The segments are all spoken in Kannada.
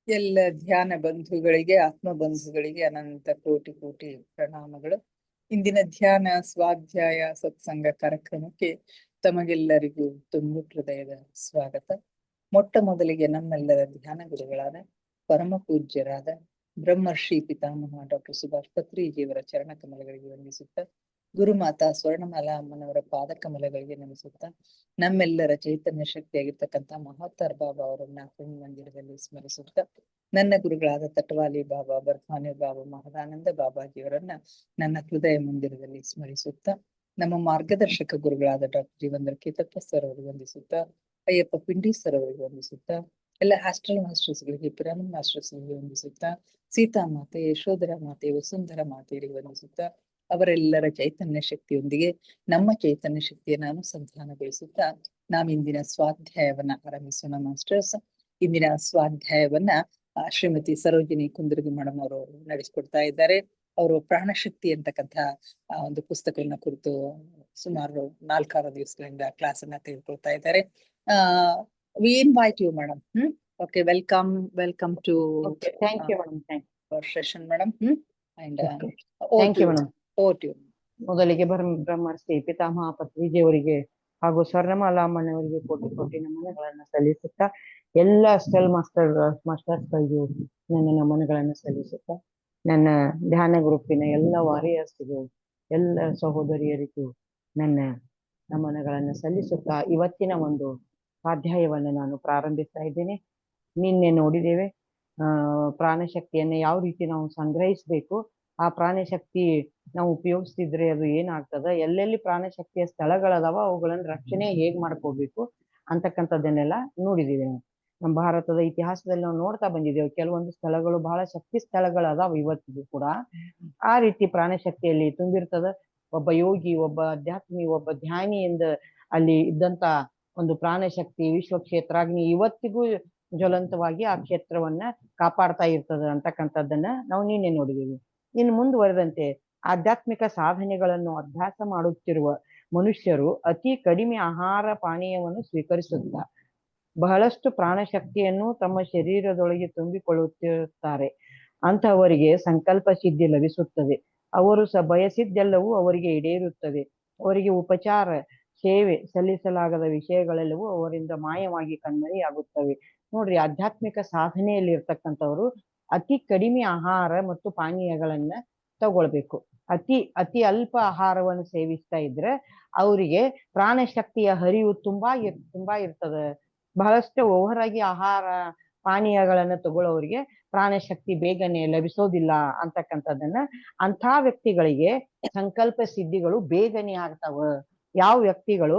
ಎಲ್ಲ ಧ್ಯಾನ ಬಂಧುಗಳಿಗೆ, ಆತ್ಮ ಬಂಧುಗಳಿಗೆ ಅನಂತ ಕೋಟಿ ಕೋಟಿ ಪ್ರಣಾಮಗಳು. ಇಂದಿನ ಧ್ಯಾನ ಸ್ವಾಧ್ಯಾಯ ಸತ್ಸಂಗ ಕಾರ್ಯಕ್ರಮಕ್ಕೆ ತಮಗೆಲ್ಲರಿಗೂ ತುಂಬು ಹೃದಯದ ಸ್ವಾಗತ. ಮೊಟ್ಟ ಮೊದಲಿಗೆ ನಮ್ಮೆಲ್ಲರ ಧ್ಯಾನ ಗುರುಗಳಾದ ಪರಮ ಪೂಜ್ಯರಾದ ಬ್ರಹ್ಮರ್ಷಿ ಪಿತಾಮಹ ಡಾಕ್ಟರ್ ಸುಭಾಷ್ ಪತ್ರಿಜಿಯವರ ಚರಣ ಕಮಲಗಳಿಗೆ ವಂದಿಸುತ್ತಾ, ಗುರುಮಾತಾ ಸ್ವರ್ಣಮಾಲಾ ಅಮ್ಮನವರ ಪಾದ ಕಮಲಗಳಿಗೆ ನಮಿಸುತ್ತಾ, ನಮ್ಮೆಲ್ಲರ ಚೈತನ್ಯ ಶಕ್ತಿಯಾಗಿರ್ತಕ್ಕಂಥ ಮಹಾವತಾರ್ ಬಾಬಾ ಅವರನ್ನ ಮಂದಿರದಲ್ಲಿ ಸ್ಮರಿಸುತ್ತಾ, ನನ್ನ ಗುರುಗಳಾದ ತಟವಾಲಿ ಬಾಬಾ, ಬರ್ಖಾನೆ ಬಾಬಾ, ಮಹದಾನಂದ ಬಾಬಾಜಿಯವರನ್ನ ನನ್ನ ಹೃದಯ ಮಂದಿರದಲ್ಲಿ ಸ್ಮರಿಸುತ್ತಾ, ನಮ್ಮ ಮಾರ್ಗದರ್ಶಕ ಗುರುಗಳಾದ ಡಾಕ್ಟರ್ ಜೀವಂದ್ರ ಕೇತಪ್ಪ ಸರ್ ಅವರಿಗೆ ವಂದಿಸುತ್ತಾ, ಅಯ್ಯಪ್ಪ ಪಿಂಡಿ ಸರ್ ಅವರಿಗೆ ವಂದಿಸುತ್ತಾ, ಎಲ್ಲ ಆಸ್ಟ್ರಲ್ ಮಾಸ್ಟರ್ಸ್ಗಳಿಗೆ, ಪಿರಾಮಿಡ್ ಮಾಸ್ಟರ್ಸ್ಗಳಿಗೆ ವಂದಿಸುತ್ತಾ, ಸೀತಾ ಮಾತೆ, ಯಶೋಧರ ಮಾತೆ, ವಸುಂಧರ ಮಾತೆಯರಿಗೆ ವಂದಿಸುತ್ತಾ, ಅವರೆಲ್ಲರ ಚೈತನ್ಯ ಶಕ್ತಿಯೊಂದಿಗೆ ನಮ್ಮ ಚೈತನ್ಯ ಶಕ್ತಿಯನ್ನು ಅನುಸಂಧಾನಗೊಳಿಸುತ್ತಾ ನಾವಿಂದಿನ ಸ್ವಾಧ್ಯಾಯವನ್ನ ಆರಂಭಿಸೋಣ ಮಾಸ್ಟರ್ಸ್. ಇಂದಿನ ಸ್ವಾಧ್ಯಾಯವನ್ನ ಶ್ರೀಮತಿ ಸರೋಜಿನಿ ಕುಂದರ್ಗಿ ಮೇಡಮ್ ಅವರು ನಡೆಸಿಕೊಡ್ತಾ ಇದ್ದಾರೆ. ಅವರು ಪ್ರಾಣಶಕ್ತಿ ಅಂತಕ್ಕಂಥ ಒಂದು ಪುಸ್ತಕವನ್ನ ಕುರಿತು ಸುಮಾರು 4-6 ದಿವಸಗಳಿಂದ ಕ್ಲಾಸ್ ಅನ್ನ ತೆಗೆದುಕೊಳ್ತಾ ಇದ್ದಾರೆ. We invite you madam. Okay, welcome to thank you madam. Session madam. And thank you madam. ಮೊದಲಿಗೆ ಬ್ರಹ್ಮರ್ಷಿ ಪಿತಾಮಹ ಪತ್ರಿಜಿಯವರಿಗೆ ಹಾಗೂ ಸ್ವರ್ಣಮಾಲಾ ಅಮ್ಮನವರಿಗೆ ಕೋಟಿ ಕೋಟಿ ನಮನಗಳನ್ನ ಸಲ್ಲಿಸುತ್ತಾ, ಎಲ್ಲ ಸ್ಟೆಲ್ ಮಾಸ್ಟರ್ಸ್ಗಳಿಗೂ ನನ್ನ ನಮನಗಳನ್ನು ಸಲ್ಲಿಸುತ್ತಾ, ನನ್ನ ಧ್ಯಾನ ಗ್ರೂಪಿನ ಎಲ್ಲ ವಾರಿಯರ್ಸ್ಗೂ, ಎಲ್ಲ ಸಹೋದರಿಯರಿಗೂ ನನ್ನ ನಮನಗಳನ್ನು ಸಲ್ಲಿಸುತ್ತಾ, ಇವತ್ತಿನ ಒಂದು ಸ್ವಾಧ್ಯಾಯವನ್ನು ನಾನು ಪ್ರಾರಂಭಿಸ್ತಾ ಇದ್ದೇನೆ. ನಿನ್ನೆ ನೋಡಿದ್ದೇವೆ ಪ್ರಾಣಶಕ್ತಿಯನ್ನು ಯಾವ ರೀತಿ ನಾವು ಸಂಗ್ರಹಿಸಬೇಕು, ಆ ಪ್ರಾಣಶಕ್ತಿ ನಾವು ಉಪಯೋಗಿಸ್ತಿದ್ರೆ ಅದು ಏನಾಗ್ತದ, ಎಲ್ಲೆಲ್ಲಿ ಪ್ರಾಣಶಕ್ತಿಯ ಸ್ಥಳಗಳದಾವ ಅವುಗಳನ್ನು ರಕ್ಷಣೆ ಹೇಗ್ ಮಾಡ್ಕೋಬೇಕು ಅಂತಕ್ಕಂಥದ್ದನ್ನೆಲ್ಲ ನೋಡಿದ್ದೀವಿ. ನಮ್ಮ ಭಾರತದ ಇತಿಹಾಸದಲ್ಲಿ ನಾವು ನೋಡ್ತಾ ಬಂದಿದ್ದೇವೆ, ಕೆಲವೊಂದು ಸ್ಥಳಗಳು ಬಹಳ ಶಕ್ತಿ ಸ್ಥಳಗಳದಾವ ಇವತ್ತಿಗೂ ಕೂಡ. ಆ ರೀತಿ ಪ್ರಾಣಶಕ್ತಿಯಲ್ಲಿ ತುಂಬಿರ್ತದ. ಒಬ್ಬ ಯೋಗಿ, ಒಬ್ಬ ಅಧ್ಯಾತ್ಮಿ, ಒಬ್ಬ ಧ್ಯಾನಿಯಿಂದ ಅಲ್ಲಿ ಇದ್ದಂತ ಒಂದು ಪ್ರಾಣಶಕ್ತಿ ವಿಶ್ವಕ್ಷೇತ್ರಾಗ್ನಿ ಇವತ್ತಿಗೂ ಜ್ವಲಂತವಾಗಿ ಆ ಕ್ಷೇತ್ರವನ್ನ ಕಾಪಾಡ್ತಾ ಇರ್ತದ ಅಂತಕ್ಕಂಥದ್ದನ್ನ ನಾವು ನಿನ್ನೆ ನೋಡಿದ್ದೀವಿ. ಇನ್ನು ಮುಂದುವರೆದಂತೆ ಆಧ್ಯಾತ್ಮಿಕ ಸಾಧನೆಗಳನ್ನು ಅಭ್ಯಾಸ ಮಾಡುತ್ತಿರುವ ಮನುಷ್ಯರು ಅತಿ ಕಡಿಮೆ ಆಹಾರ ಪಾನೀಯವನ್ನು ಸ್ವೀಕರಿಸುತ್ತಾ ಬಹಳಷ್ಟು ಪ್ರಾಣಶಕ್ತಿಯನ್ನು ತಮ್ಮ ಶರೀರದೊಳಗೆ ತುಂಬಿಕೊಳ್ಳುತ್ತಿರುತ್ತಾರೆ. ಅಂತಹವರಿಗೆ ಸಂಕಲ್ಪ ಸಿದ್ಧಿ ಲಭಿಸುತ್ತದೆ. ಅವರು ಬಯಸಿದ್ದೆಲ್ಲವೂ ಅವರಿಗೆ ಈಡೇರುತ್ತದೆ. ಅವರಿಗೆ ಉಪಚಾರ ಸೇವೆ ಸಲ್ಲಿಸಲಾಗದ ವಿಷಯಗಳೆಲ್ಲವೂ ಅವರಿಂದ ಮಾಯವಾಗಿ ಕಣ್ಮರೆಯಾಗುತ್ತವೆ. ನೋಡ್ರಿ, ಆಧ್ಯಾತ್ಮಿಕ ಸಾಧನೆಯಲ್ಲಿ ಇರ್ತಕ್ಕಂಥವ್ರು ಅತಿ ಕಡಿಮೆ ಆಹಾರ ಮತ್ತು ಪಾನೀಯಗಳನ್ನ ತಗೊಳ್ಬೇಕು. ಅತಿ ಅಲ್ಪ ಆಹಾರವನ್ನು ಸೇವಿಸ್ತಾ ಇದ್ರೆ ಅವರಿಗೆ ಪ್ರಾಣಶಕ್ತಿಯ ಹರಿವು ತುಂಬಾ ಇರ್ತದ. ಬಹಳಷ್ಟು ಓವರಾಗಿ ಆಹಾರ ಪಾನೀಯಗಳನ್ನ ತಗೊಳ್ಳೋರಿಗೆ ಪ್ರಾಣಶಕ್ತಿ ಬೇಗನೆ ಲಭಿಸೋದಿಲ್ಲ ಅಂತಕ್ಕಂಥದ್ದನ್ನ, ಅಂಥ ವ್ಯಕ್ತಿಗಳಿಗೆ ಸಂಕಲ್ಪ ಸಿದ್ಧಿಗಳು ಬೇಗನೆ ಆಗ್ತಾವ. ಯಾವ ವ್ಯಕ್ತಿಗಳು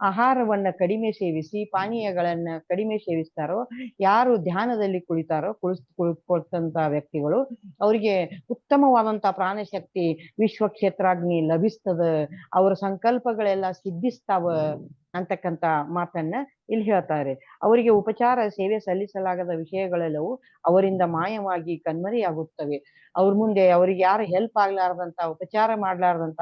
ಆಹಾರವನ್ನ ಕಡಿಮೆ ಸೇವಿಸಿ ಪಾನೀಯಗಳನ್ನ ಕಡಿಮೆ ಸೇವಿಸ್ತಾರೋ, ಯಾರು ಧ್ಯಾನದಲ್ಲಿ ಕುಳಿತಂತ ವ್ಯಕ್ತಿಗಳು, ಅವರಿಗೆ ಉತ್ತಮವಾದಂತ ಪ್ರಾಣಶಕ್ತಿ ವಿಶ್ವಕ್ಷೇತ್ರಾಗ್ನಿ ಲಭಿಸ್ತದ, ಅವರ ಸಂಕಲ್ಪಗಳೆಲ್ಲ ಸಿದ್ಧಿಸ್ತಾವ ಅಂತಕ್ಕಂಥ ಮಾತನ್ನ ಇಲ್ಲಿ ಹೇಳ್ತಾರೆ. ಅವರಿಗೆ ಉಪಚಾರ ಸೇವೆ ಸಲ್ಲಿಸಲಾಗದ ವಿಷಯಗಳೆಲ್ಲವೂ ಅವರಿಂದ ಮಾಯವಾಗಿ ಕಣ್ಮರೆಯಾಗುತ್ತವೆ. ಅವ್ರ ಮುಂದೆ ಅವರಿಗೆ ಯಾರು ಹೆಲ್ಪ್ ಆಗ್ಲಾರ್ದಂತ, ಉಪಚಾರ ಮಾಡ್ಲಾರ್ದಂತ,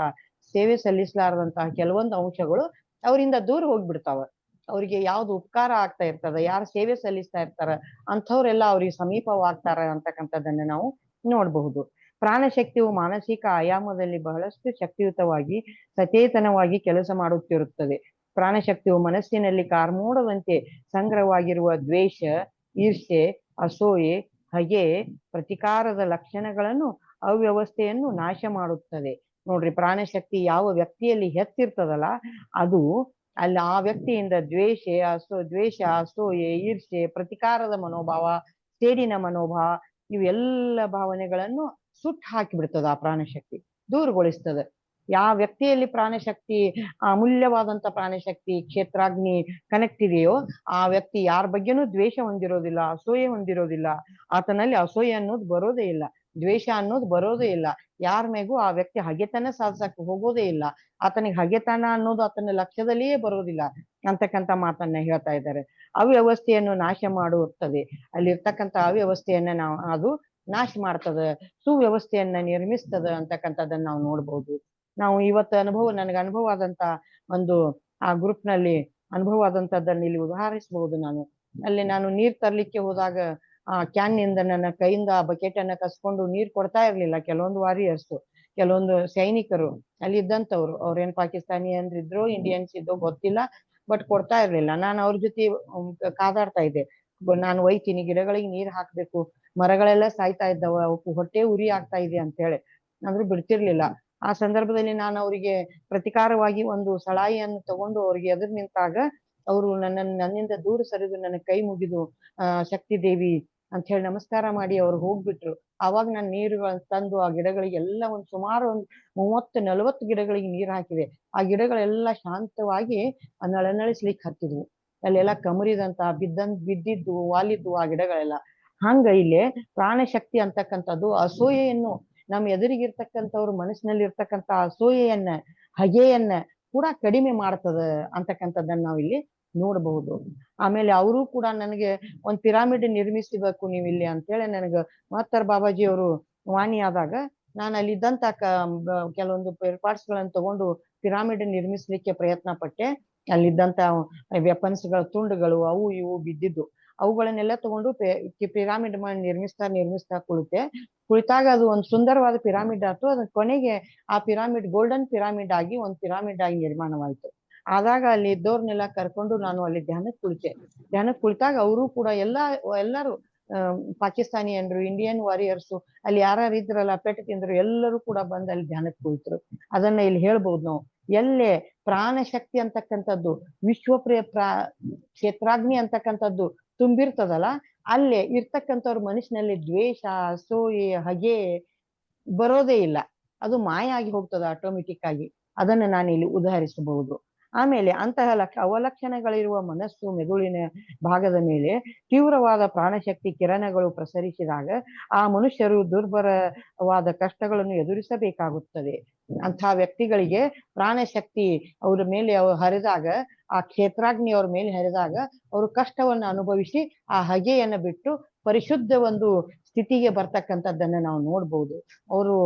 ಸೇವೆ ಸಲ್ಲಿಸಲಾರದಂತಹ ಕೆಲವೊಂದು ಅಂಶಗಳು ಅವರಿಂದ ದೂರ ಹೋಗ್ಬಿಡ್ತಾವ. ಅವ್ರಿಗೆ ಯಾವ್ದು ಉಪಕಾರ ಆಗ್ತಾ ಇರ್ತದ, ಯಾರು ಸೇವೆ ಸಲ್ಲಿಸ್ತಾ ಇರ್ತಾರ ಅಂಥವ್ರೆಲ್ಲ ಅವ್ರಿಗೆ ಸಮೀಪವಾಗ್ತಾರ ಅಂತಕ್ಕಂಥದ್ದನ್ನ ನಾವು ನೋಡಬಹುದು. ಪ್ರಾಣಶಕ್ತಿಯು ಮಾನಸಿಕ ಆಯಾಮದಲ್ಲಿ ಬಹಳಷ್ಟು ಶಕ್ತಿಯುತವಾಗಿ ಸಚೇತನವಾಗಿ ಕೆಲಸ ಮಾಡುತ್ತಿರುತ್ತದೆ. ಪ್ರಾಣಶಕ್ತಿಯು ಮನಸ್ಸಿನಲ್ಲಿ ಕಾರ್ಮೋಡದಂತೆ ಸಂಗ್ರಹವಾಗಿರುವ ದ್ವೇಷ, ಈರ್ಷೆ, ಅಸೂಯೆ, ಹಗೆ, ಪ್ರತಿಕಾರದ ಲಕ್ಷಣಗಳನ್ನು, ಅವ್ಯವಸ್ಥೆಯನ್ನು ನಾಶ ಮಾಡುತ್ತದೆ. ನೋಡ್ರಿ, ಪ್ರಾಣಶಕ್ತಿ ಯಾವ ವ್ಯಕ್ತಿಯಲ್ಲಿ ಹೆಚ್ಚಿರ್ತದಲ್ಲ ಅದು ಅಲ್ಲಿ ಆ ವ್ಯಕ್ತಿಯಿಂದ ದ್ವೇಷ, ಅಸೂಯೆ, ಈರ್ಷೆ, ಪ್ರತಿಕಾರದ ಮನೋಭಾವ, ಸೇಡಿನ ಮನೋಭಾವ ಇವೆಲ್ಲ ಭಾವನೆಗಳನ್ನು ಸುಟ್ಟು ಹಾಕಿಬಿಡ್ತದ. ಆ ಪ್ರಾಣಶಕ್ತಿ ದೂರಗೊಳಿಸ್ತದೆ. ಯಾವ ವ್ಯಕ್ತಿಯಲ್ಲಿ ಪ್ರಾಣಶಕ್ತಿ ಅಮೂಲ್ಯವಾದಂತ ಪ್ರಾಣಶಕ್ತಿ ಕ್ಷೇತ್ರಾಗ್ನಿ ಕನೆಕ್ಟ್ ಇದೆಯೋ ಆ ವ್ಯಕ್ತಿ ಯಾರ ಬಗ್ಗೆನೂ ದ್ವೇಷ ಹೊಂದಿರೋದಿಲ್ಲ, ಅಸೂಯೆ ಹೊಂದಿರೋದಿಲ್ಲ. ಆತನಲ್ಲಿ ಅಸೂಯೆ ಅನ್ನೋದು ಬರೋದೇ ಇಲ್ಲ, ದ್ವೇಷ ಅನ್ನೋದು ಬರೋದೇ ಇಲ್ಲ. ಯಾರ ಮೇಗೂ ಆ ವ್ಯಕ್ತಿ ಹಗೆತನ ಸಾಧಿಸಕ್ ಹೋಗೋದೇ ಇಲ್ಲ. ಆತನಿಗೆ ಹಗೆತನ ಅನ್ನೋದು ಆತನ ಲಕ್ಷ್ಯದಲ್ಲಿಯೇ ಬರೋದಿಲ್ಲ ಅಂತಕ್ಕಂಥ ಮಾತನ್ನ ಹೇಳ್ತಾ ಇದ್ದಾರೆ. ಅವ್ಯವಸ್ಥೆಯನ್ನು ನಾಶ ಮಾಡುತ್ತದೆ. ಅಲ್ಲಿರ್ತಕ್ಕಂಥ ಅವ್ಯವಸ್ಥೆಯನ್ನ ಅದು ನಾಶ ಮಾಡ್ತದ, ಸುವ್ಯವಸ್ಥೆಯನ್ನ ನಿರ್ಮಿಸ್ತದ ಅಂತಕ್ಕಂಥದ್ದನ್ನ ನಾವು ನೋಡ್ಬೋದು. ನಾವು ಇವತ್ತು ನನಗೆ ಅನುಭವ ಆದಂತ ಒಂದು ಆ ಗ್ರೂಪ್ ನಲ್ಲಿ ಅನುಭವ ಆದಂತದ್ದನ್ನ ಇಲ್ಲಿ ಉದಾಹರಿಸಬಹುದು. ನಾನು ನೀರ್ ತರ್ಲಿಕ್ಕೆ ಹೋದಾಗ ಕ್ಯಾನ್ ನಿಂದ ನನ್ನ ಕೈಯಿಂದ ಆ ಬಕೆಟ್ ಅನ್ನ ಕಸ್ಕೊಂಡು ನೀರ್ ಕೊಡ್ತಾ ಇರ್ಲಿಲ್ಲ ಕೆಲವೊಂದು ವಾರಿಯರ್ಸ್, ಕೆಲವೊಂದು ಸೈನಿಕರು ಅಲ್ಲಿ ಇದ್ದಂತವ್ರು. ಅವ್ರೇನ್ ಪಾಕಿಸ್ತಾನಿ ಅಂದ್ರಿದ್ರು ಇಂಡಿಯನ್ಸ್ ಇದ್ದೋ ಗೊತ್ತಿಲ್ಲ, ಬಟ್ ಕೊಡ್ತಾ ಇರ್ಲಿಲ್ಲ. ನಾನು ಅವ್ರ ಜೊತೆ ಕಾದಾಡ್ತಾ ಇದ್ದೆ. ನಾನು ಒಯ್ತೀನಿ, ಗಿಡಗಳಿಗೆ ನೀರ್ ಹಾಕ್ಬೇಕು, ಮರಗಳೆಲ್ಲ ಸಾಯ್ತಾ ಇದ್ದಾವ, ಅವಕ್ಕೆ ಹೊಟ್ಟೆ ಉರಿ ಆಗ್ತಾ ಇದೆ ಅಂತ ಹೇಳಿ, ಆದ್ರೂ ಬಿಡ್ತಿರ್ಲಿಲ್ಲ. ಆ ಸಂದರ್ಭದಲ್ಲಿ ನಾನು ಅವರಿಗೆ ಪ್ರತಿಕಾರವಾಗಿ ಒಂದು ಸಲಾಯಿಯನ್ನು ತಗೊಂಡು ಅವ್ರಿಗೆ ಎದುರು ನಿಂತಾಗ ಅವರು ನನ್ನಿಂದ ದೂರ ಸರಿದು ನನ್ನ ಕೈ ಮುಗಿದು ಶಕ್ತಿ ದೇವಿ ಅಂತ ಹೇಳಿ ನಮಸ್ಕಾರ ಮಾಡಿ ಅವ್ರು ಹೋಗ್ಬಿಟ್ರು. ಆವಾಗ ನಾನು ನೀರುಗಳನ್ನ ತಂದು ಆ ಗಿಡಗಳಿಗೆಲ್ಲ ಸುಮಾರು ಒಂದು 30-40 ಗಿಡಗಳಿಗೆ ನೀರು ಹಾಕಿದೆ. ಆ ಗಿಡಗಳೆಲ್ಲ ಶಾಂತವಾಗಿ ನಳನಳಿಸ್ಲಿಕ್ಕೆ ಹತ್ತಿದ್ವು. ಅಲ್ಲೆಲ್ಲ ಕಮರಿದಂತ ಬಿದ್ದಿದ್ದು ವಾಲಿದ್ದು ಆ ಗಿಡಗಳೆಲ್ಲ. ಹಂಗ ಇಲ್ಲಿ ಪ್ರಾಣಶಕ್ತಿ ಅಂತಕ್ಕಂಥದ್ದು ಅಸೂಯೆಯನ್ನು, ನಮ್ಮ ಎದುರಿಗಿರ್ತಕ್ಕಂಥವ್ರ ಮನಸ್ಸಿನಲ್ಲಿ ಇರ್ತಕ್ಕಂಥ ಅಸೂಯೆಯನ್ನ, ಹಗೆಯನ್ನ ಕೂಡ ಕಡಿಮೆ ಮಾಡ್ತದ ಅಂತಕ್ಕಂಥದ್ದನ್ನ ನಾವು ಇಲ್ಲಿ ನೋಡಬಹುದು. ಆಮೇಲೆ ಅವರು ಕೂಡ ನನಗೆ ಒಂದ್ ಪಿರಾಮಿಡ್ ನಿರ್ಮಿಸಬೇಕು ನೀವು ಇಲ್ಲಿ ಅಂತೇಳಿ ನನಗ ಮಹತ್ತರ್ ಬಾಬಾಜಿ ಅವರು ವಾಣಿ ಆದಾಗ ನಾನು ಅಲ್ಲಿದ್ದಂತ ಕೆಲವೊಂದು ಏರ್ಪಾಟ್ಸ್ಗಳನ್ನ ತಗೊಂಡು ಪಿರಾಮಿಡ್ ನಿರ್ಮಿಸ್ಲಿಕ್ಕೆ ಪ್ರಯತ್ನ ಪಟ್ಟೆ. ಅಲ್ಲಿದ್ದಂತ ವೆಪನ್ಸ್ಗಳ ತುಂಡುಗಳು ಅವು ಇವು ಬಿದ್ದಿದ್ದು, ಅವುಗಳನ್ನೆಲ್ಲ ತಗೊಂಡು ಪಿರಾಮಿಡ್ ಮಾಡಿ ನಿರ್ಮಿಸ್ತಾ ಕುಳಿತಾಗ ಅದು ಒಂದು ಸುಂದರವಾದ ಪಿರಾಮಿಡ್ ಆಯ್ತು. ಅದ್ರ ಕೊನೆಗೆ ಆ ಪಿರಾಮಿಡ್ ಗೋಲ್ಡನ್ ಪಿರಾಮಿಡ್ ಆಗಿ ಒಂದು ಪಿರಾಮಿಡ್ ಆಗಿ ನಿರ್ಮಾಣವಾಯಿತು. ಆದಾಗ ಅಲ್ಲಿ ಇದ್ದವ್ರನ್ನೆಲ್ಲ ಕರ್ಕೊಂಡು ನಾನು ಅಲ್ಲಿ ಧ್ಯಾನಕ್ಕೆ ಕುಳಿತಾಗ ಅವರು ಕೂಡ ಎಲ್ಲರೂ ಪಾಕಿಸ್ತಾನಿಯನ್ರು, ಇಂಡಿಯನ್ ವಾರಿಯರ್ಸು, ಅಲ್ಲಿ ಯಾರು ಇದ್ರಲ್ಲ ಪೆಟ್ಟು ತಿಂದ್ರು, ಎಲ್ಲರೂ ಕೂಡ ಬಂದು ಅಲ್ಲಿ ಧ್ಯಾನಕ್ಕೆ ಕುಳಿತರು. ಅದನ್ನ ಇಲ್ಲಿ ಹೇಳ್ಬಹುದು ನಾವು. ಎಲ್ಲೇ ಪ್ರಾಣಶಕ್ತಿ ಅಂತಕ್ಕಂಥದ್ದು ಕ್ಷೇತ್ರಾಗ್ನಿ ಅಂತಕ್ಕಂಥದ್ದು ತುಂಬಿರ್ತದಲ್ಲ, ಅಲ್ಲೇ ಇರ್ತಕ್ಕಂಥವ್ರ ಮನುಷ್ಯನಲ್ಲಿ ದ್ವೇಷ, ಅಸೂಯೆ, ಹಗೆ ಬರೋದೇ ಇಲ್ಲ. ಅದು ಮಾಯ ಆಗಿ ಹೋಗ್ತದ ಆಟೋಮೆಟಿಕ್ ಆಗಿ. ಅದನ್ನ ನಾನು ಇಲ್ಲಿ ಉದಾಹರಿಸಬಹುದು. ಆಮೇಲೆ ಅಂತಹ ಅವಲಕ್ಷಣಗಳಿರುವ ಮನಸ್ಸು ಮೆದುಳಿನ ಭಾಗದ ಮೇಲೆ ತೀವ್ರವಾದ ಪ್ರಾಣಶಕ್ತಿ ಕಿರಣಗಳು ಪ್ರಸರಿಸಿದಾಗ ಆ ಮನುಷ್ಯರು ದುರ್ಬರವಾದ ಕಷ್ಟಗಳನ್ನು ಎದುರಿಸಬೇಕಾಗುತ್ತದೆ. ಅಂತಹ ವ್ಯಕ್ತಿಗಳಿಗೆ ಪ್ರಾಣಶಕ್ತಿ ಅವ್ರ ಮೇಲೆ ಹರಿದಾಗ, ಆ ಕ್ಷೇತ್ರಾಗ್ನಿ ಅವ್ರ ಮೇಲೆ ಹರಿದಾಗ ಅವರು ಕಷ್ಟವನ್ನು ಅನುಭವಿಸಿ ಆ ಹಗೆಯನ್ನು ಬಿಟ್ಟು ಪರಿಶುದ್ಧ ಒಂದು ಸ್ಥಿತಿಗೆ ಬರ್ತಕ್ಕಂಥದ್ದನ್ನ ನಾವು ನೋಡ್ಬೋದು. ಅವರು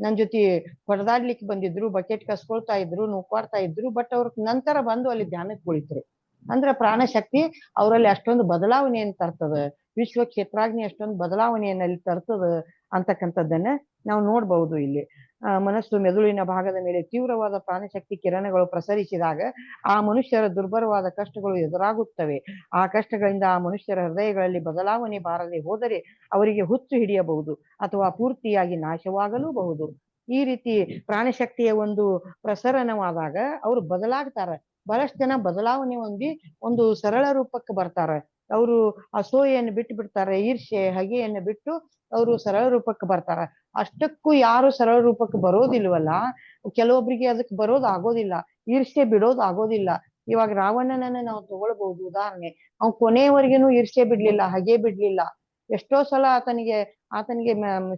ನನ್ನ ಜೊತೆ ಹೊಡೆದಾಡ್ಲಿಕ್ಕೆ ಬಂದಿದ್ರು, ಬಕೆಟ್ ಕಸ್ಕೊಳ್ತಾ ಇದ್ರು, ನುಗ್ಗಾಡ್ತಾ ಇದ್ರು, ಬಟ್ ಅವ್ರ ನಂತರ ಬಂದು ಅಲ್ಲಿ ಧ್ಯಾನಕ್ಕೆ ಕುಳಿತರು. ಅಂದ್ರೆ ಪ್ರಾಣಶಕ್ತಿ ಅವರಲ್ಲಿ ಅಷ್ಟೊಂದು ಬದಲಾವಣೆಯನ್ನು ತರ್ತದ, ವಿಶ್ವ ಕ್ಷೇತ್ರಾಗ್ನಿ ಅಷ್ಟೊಂದು ಬದಲಾವಣೆಯನ್ನು ಅಲ್ಲಿ ತರ್ತದ ಅಂತಕ್ಕಂಥದ್ದನ್ನ ನಾವು ನೋಡ್ಬಹುದು. ಇಲ್ಲಿ ಮನಸ್ಸು ಮೆದುಳಿನ ಭಾಗದ ಮೇಲೆ ತೀವ್ರವಾದ ಪ್ರಾಣಶಕ್ತಿ ಕಿರಣಗಳು ಪ್ರಸರಿಸಿದಾಗ ಆ ಮನುಷ್ಯರ ದುರ್ಬರವಾದ ಕಷ್ಟಗಳು ಎದುರಾಗುತ್ತವೆ. ಆ ಕಷ್ಟಗಳಿಂದ ಆ ಮನುಷ್ಯರ ಹೃದಯಗಳಲ್ಲಿ ಬದಲಾವಣೆ ಬಾರದೆ ಹೋದರೆ ಅವರಿಗೆ ಹುಚ್ಚು ಹಿಡಿಯಬಹುದು ಅಥವಾ ಪೂರ್ತಿಯಾಗಿ ನಾಶವಾಗಲೂಬಹುದು. ಈ ರೀತಿ ಪ್ರಾಣಶಕ್ತಿಯ ಒಂದು ಪ್ರಸರಣವಾದಾಗ ಅವರು ಬದಲಾಗ್ತಾರೆ. ಬಹಳಷ್ಟು ಜನ ಬದಲಾವಣೆ ಹೊಂದಿ ಒಂದು ಸರಳ ರೂಪಕ್ಕೆ ಬರ್ತಾರೆ. ಅವರು ಅಸೂಯೆಯನ್ನು ಬಿಟ್ಟು ಬಿಡ್ತಾರೆ, ಈರ್ಷೆ ಹಗೆಯನ್ನು ಬಿಟ್ಟು ಅವರು ಸರಳ ರೂಪಕ್ಕೆ ಬರ್ತಾರ. ಅಷ್ಟಕ್ಕೂ ಯಾರು ಸರಳ ರೂಪಕ್ಕೆ ಬರೋದಿಲ್ವಲ್ಲ, ಕೆಲವೊಬ್ಬರಿಗೆ ಅದಕ್ಕೆ ಬರೋದು ಆಗೋದಿಲ್ಲ, ಈರ್ಷೆ ಬಿಡೋದು ಆಗೋದಿಲ್ಲ. ಇವಾಗ ರಾವಣನನ್ನ ನಾವು ತಗೊಳ್ಬಹುದು ಉದಾಹರಣೆ. ಅವ್ನು ಕೊನೆಯವರೆಗೇನು ಈರ್ಷೆ ಬಿಡ್ಲಿಲ್ಲ, ಹಗೆ ಬಿಡ್ಲಿಲ್ಲ. ಎಷ್ಟೋ ಸಲ ಆತನಿಗೆ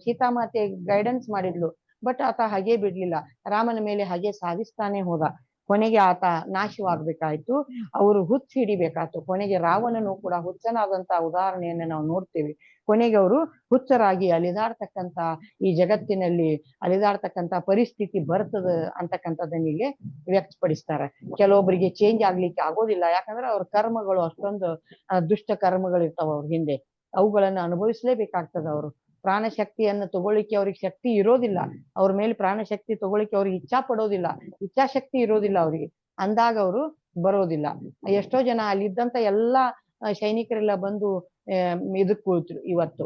ಸೀತಾಮಾತೆ ಗೈಡೆನ್ಸ್ ಮಾಡಿದ್ಲು, ಬಟ್ ಆತ ಹಗೆ ಬಿಡ್ಲಿಲ್ಲ. ರಾಮನ ಮೇಲೆ ಹಗೆ ಸಾಧಿಸ್ತಾನೆ ಹೋದ. ಕೊನೆಗೆ ಆತ ನಾಶವಾಗ್ಬೇಕಾಯ್ತು, ಅವರು ಹುಚ್ಚು ಹಿಡಿಬೇಕಾಯ್ತು. ಕೊನೆಗೆ ರಾವಣನು ಕೂಡ ಹುಚ್ಚನಾದಂತ ಉದಾಹರಣೆಯನ್ನು ನಾವು ನೋಡ್ತೇವೆ. ಕೊನೆಗೆ ಅವರು ಹುಚ್ಚರಾಗಿ ಅಲಿದಾಡ್ತಕ್ಕಂತ ಈ ಜಗತ್ತಿನಲ್ಲಿ ಅಲಿದಾಡ್ತಕ್ಕಂತ ಪರಿಸ್ಥಿತಿ ಬರ್ತದ ಅಂತಕ್ಕಂಥದ್ದನ್ನ ಇಲ್ಲಿ ವ್ಯಕ್ತಪಡಿಸ್ತಾರೆ. ಕೆಲವೊಬ್ಬರಿಗೆ ಚೇಂಜ್ ಆಗ್ಲಿಕ್ಕೆ ಆಗೋದಿಲ್ಲ, ಯಾಕಂದ್ರೆ ಅವ್ರ ಕರ್ಮಗಳು ಅಷ್ಟೊಂದು ದುಷ್ಟ ಕರ್ಮಗಳು ಇರ್ತಾವ ಅವ್ರ ಹಿಂದೆ. ಅವುಗಳನ್ನ ಅನುಭವಿಸ್ಲೇಬೇಕಾಗ್ತದ. ಅವರು ಪ್ರಾಣಶಕ್ತಿಯನ್ನು ತಗೊಳ್ಳಿಕ್ಕೆ ಅವ್ರಿಗೆ ಶಕ್ತಿ ಇರೋದಿಲ್ಲ, ಅವ್ರ ಮೇಲೆ ಪ್ರಾಣಶಕ್ತಿ ತಗೊಳ್ಳಿಕ್ಕೆ ಅವ್ರಿಗೆ ಇಚ್ಛಾ ಪಡೋದಿಲ್ಲ, ಇಚ್ಛಾಶಕ್ತಿ ಇರೋದಿಲ್ಲ ಅವ್ರಿಗೆ. ಅಂದಾಗ ಅವರು ಬರೋದಿಲ್ಲ. ಎಷ್ಟೋ ಜನ ಅಲ್ಲಿದ್ದಂತ ಎಲ್ಲಾ ಸೈನಿಕರೆಲ್ಲ ಬಂದು ಇದಕ್ ಕುಳಿತರು, ಇವತ್ತು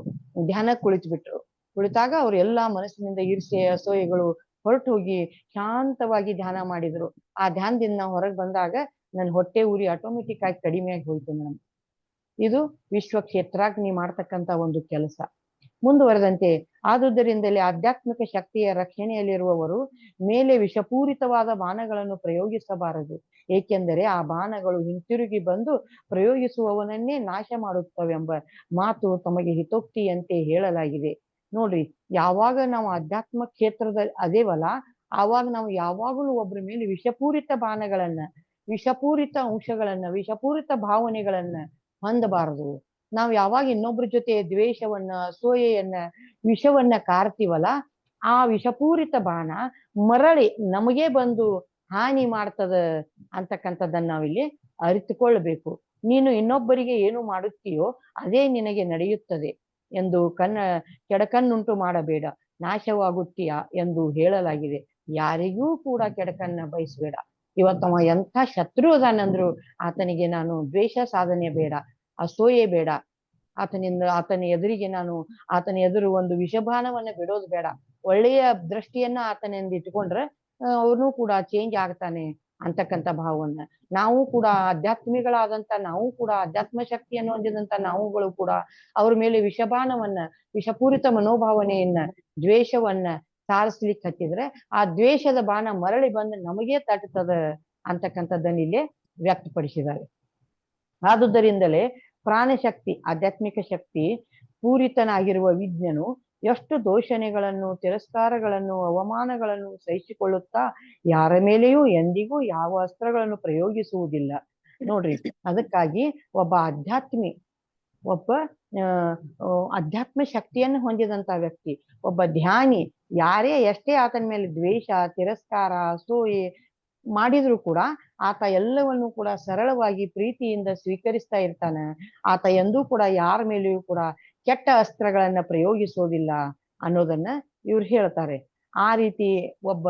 ಧ್ಯಾನಕ್ಕೆ ಕುಳಿತುಬಿಟ್ರು. ಕುಳಿತಾಗ ಅವ್ರು ಎಲ್ಲಾ ಮನಸ್ಸಿನಿಂದ ಈರ್ಷೆ ಅಸೂಯೆಗಳು ಹೊರಟು ಹೋಗಿ ಶಾಂತವಾಗಿ ಧ್ಯಾನ ಮಾಡಿದ್ರು. ಆ ಧ್ಯಾನದಿಂದ ನಾವು ಹೊರಗೆ ಬಂದಾಗ ನನ್ನ ಹೊಟ್ಟೆ ಉರಿ ಆಟೋಮೆಟಿಕ್ ಆಗಿ ಕಡಿಮೆ ಆಗಿ ಹೋಯ್ತು ಮೇಡಮ್. ಇದು ವಿಶ್ವ ಕ್ಷೇತ್ರಾಗ್ನಿ ಮಾಡ್ತಕ್ಕಂತ ಒಂದು ಕೆಲಸ. ಮುಂದುವರೆದಂತೆ ಆದುದರಿಂದಲೇ ಆಧ್ಯಾತ್ಮಿಕ ಶಕ್ತಿಯ ರಕ್ಷಣೆಯಲ್ಲಿರುವವರು ಮೇಲೆ ವಿಷಪೂರಿತವಾದ ಬಾಣಗಳನ್ನು ಪ್ರಯೋಗಿಸಬಾರದು, ಏಕೆಂದರೆ ಆ ಬಾಣಗಳು ಹಿಂತಿರುಗಿ ಬಂದು ಪ್ರಯೋಗಿಸುವವನನ್ನೇ ನಾಶ ಮಾಡುತ್ತವೆಂಬ ಮಾತು ತಮಗೆ ಹಿತೋಕ್ತಿಯಂತೆ ಹೇಳಲಾಗಿದೆ. ನೋಡ್ರಿ, ಯಾವಾಗ ನಾವು ಆಧ್ಯಾತ್ಮ ಕ್ಷೇತ್ರದಲ್ಲಿ ಅದೇವಲ್ಲ, ಆವಾಗ ನಾವು ಯಾವಾಗಲೂ ಒಬ್ಬರ ಮೇಲೆ ವಿಷಪೂರಿತ ಬಾಣಗಳನ್ನ, ವಿಷಪೂರಿತ ಅಂಶಗಳನ್ನ, ವಿಷಪೂರಿತ ಭಾವನೆಗಳನ್ನ ಹೊಂದಬಾರದು. ನಾವು ಯಾವಾಗ ಇನ್ನೊಬ್ಬರ ಜೊತೆ ದ್ವೇಷವನ್ನ, ಅಸೂಯೆಯನ್ನ, ವಿಷವನ್ನ ಕಾರ್ತೀವಲ್ಲ, ಆ ವಿಷಪೂರಿತ ಬಾಣ ಮರಳಿ ನಮಗೆ ಬಂದು ಹಾನಿ ಮಾಡ್ತದ ಅಂತಕ್ಕಂಥದ್ದನ್ನ ನಾವಿಲ್ಲಿ ಅರಿತುಕೊಳ್ಬೇಕು. ನೀನು ಇನ್ನೊಬ್ಬರಿಗೆ ಏನು ಮಾಡುತ್ತೀಯೋ ಅದೇ ನಿನಗೆ ನಡೆಯುತ್ತದೆ. ಎಂದು ಕೆಡಕನ್ನುಂಟು ಮಾಡಬೇಡ, ನಾಶವಾಗುತ್ತೀಯ ಎಂದು ಹೇಳಲಾಗಿದೆ. ಯಾರಿಗೂ ಕೂಡ ಕೆಡಕನ್ನ ಬಯಸಬೇಡ. ಇವತ್ತವ ಎಂಥ ಶತ್ರು ಅದಾನಂದ್ರು ಆತನಿಗೆ ನಾನು ದ್ವೇಷ ಸಾಧನೆ ಬೇಡ, ಅಸೂಯೆ ಬೇಡ. ಆತನ ಎದುರಿಗೆ ನಾನು ಆತನ ಎದುರು ಒಂದು ವಿಷಬಾಣವನ್ನ ಬಿಡೋದು ಬೇಡ. ಒಳ್ಳೆಯ ದೃಷ್ಟಿಯನ್ನ ಆತನಿಂದ ಇಟ್ಕೊಂಡ್ರೆ ಅವನು ಕೂಡ ಚೇಂಜ್ ಆಗ್ತಾನೆ ಅಂತಕ್ಕಂಥ ಭಾವವನ್ನ ನಾವು ಕೂಡ ಆಧ್ಯಾತ್ಮಿಗಳಾದಂತ ನಾವು ಕೂಡ ಅಧ್ಯಾತ್ಮ ಶಕ್ತಿಯನ್ನು ಹೊಂದಿದಂತ ನಾವುಗಳು ಕೂಡ ಅವ್ರ ಮೇಲೆ ವಿಷಪೂರಿತ ಮನೋಭಾವನೆಯನ್ನ ದ್ವೇಷವನ್ನ ಸಾರಿಸ್ಲಿಕ್ಕೆ ಹತ್ತಿದ್ರೆ ಆ ದ್ವೇಷದ ಬಾಣ ಮರಳಿ ಬಂದು ನಮಗೆ ತಟ್ಟುತ್ತದೆ ಅಂತಕ್ಕಂಥದ್ದನ್ನ ಇಲ್ಲಿ ವ್ಯಕ್ತಪಡಿಸಿದ್ದಾರೆ. ಆದುದರಿಂದಲೇ ಪ್ರಾಣಶಕ್ತಿ, ಆಧ್ಯಾತ್ಮಿಕ ಶಕ್ತಿ ಪೂರಿತನಾಗಿರುವ ವಿಜ್ಞನು ಎಷ್ಟು ದೂಷಣೆಗಳನ್ನು, ತಿರಸ್ಕಾರಗಳನ್ನು, ಅವಮಾನಗಳನ್ನು ಸಹಿಸಿಕೊಳ್ಳುತ್ತಾ ಯಾರ ಮೇಲೆಯೂ ಎಂದಿಗೂ ಯಾವ ಅಸ್ತ್ರಗಳನ್ನು ಪ್ರಯೋಗಿಸುವುದಿಲ್ಲ. ನೋಡ್ರಿ, ಅದಕ್ಕಾಗಿ ಒಬ್ಬ ಅಧ್ಯಾತ್ಮ ಶಕ್ತಿಯನ್ನು ಹೊಂದಿದಂತ ವ್ಯಕ್ತಿ, ಒಬ್ಬ ಧ್ಯಾನಿ, ಯಾರೇ ಎಷ್ಟೇ ಆತನ ಮೇಲೆ ದ್ವೇಷ, ತಿರಸ್ಕಾರ, ಅಸೂಯೆ ಮಾಡಿದ್ರು ಕೂಡ ಆತ ಎಲ್ಲವನ್ನು ಕೂಡ ಸರಳವಾಗಿ ಪ್ರೀತಿಯಿಂದ ಸ್ವೀಕರಿಸ್ತಾ ಇರ್ತಾನೆ. ಆತ ಎಂದೂ ಕೂಡ ಯಾರ ಮೇಲೆಯೂ ಕೂಡ ಕೆಟ್ಟ ಅಸ್ತ್ರಗಳನ್ನ ಪ್ರಯೋಗಿಸೋದಿಲ್ಲ ಅನ್ನೋದನ್ನ ಇವ್ರು ಹೇಳ್ತಾರೆ. ಆ ರೀತಿ ಒಬ್ಬ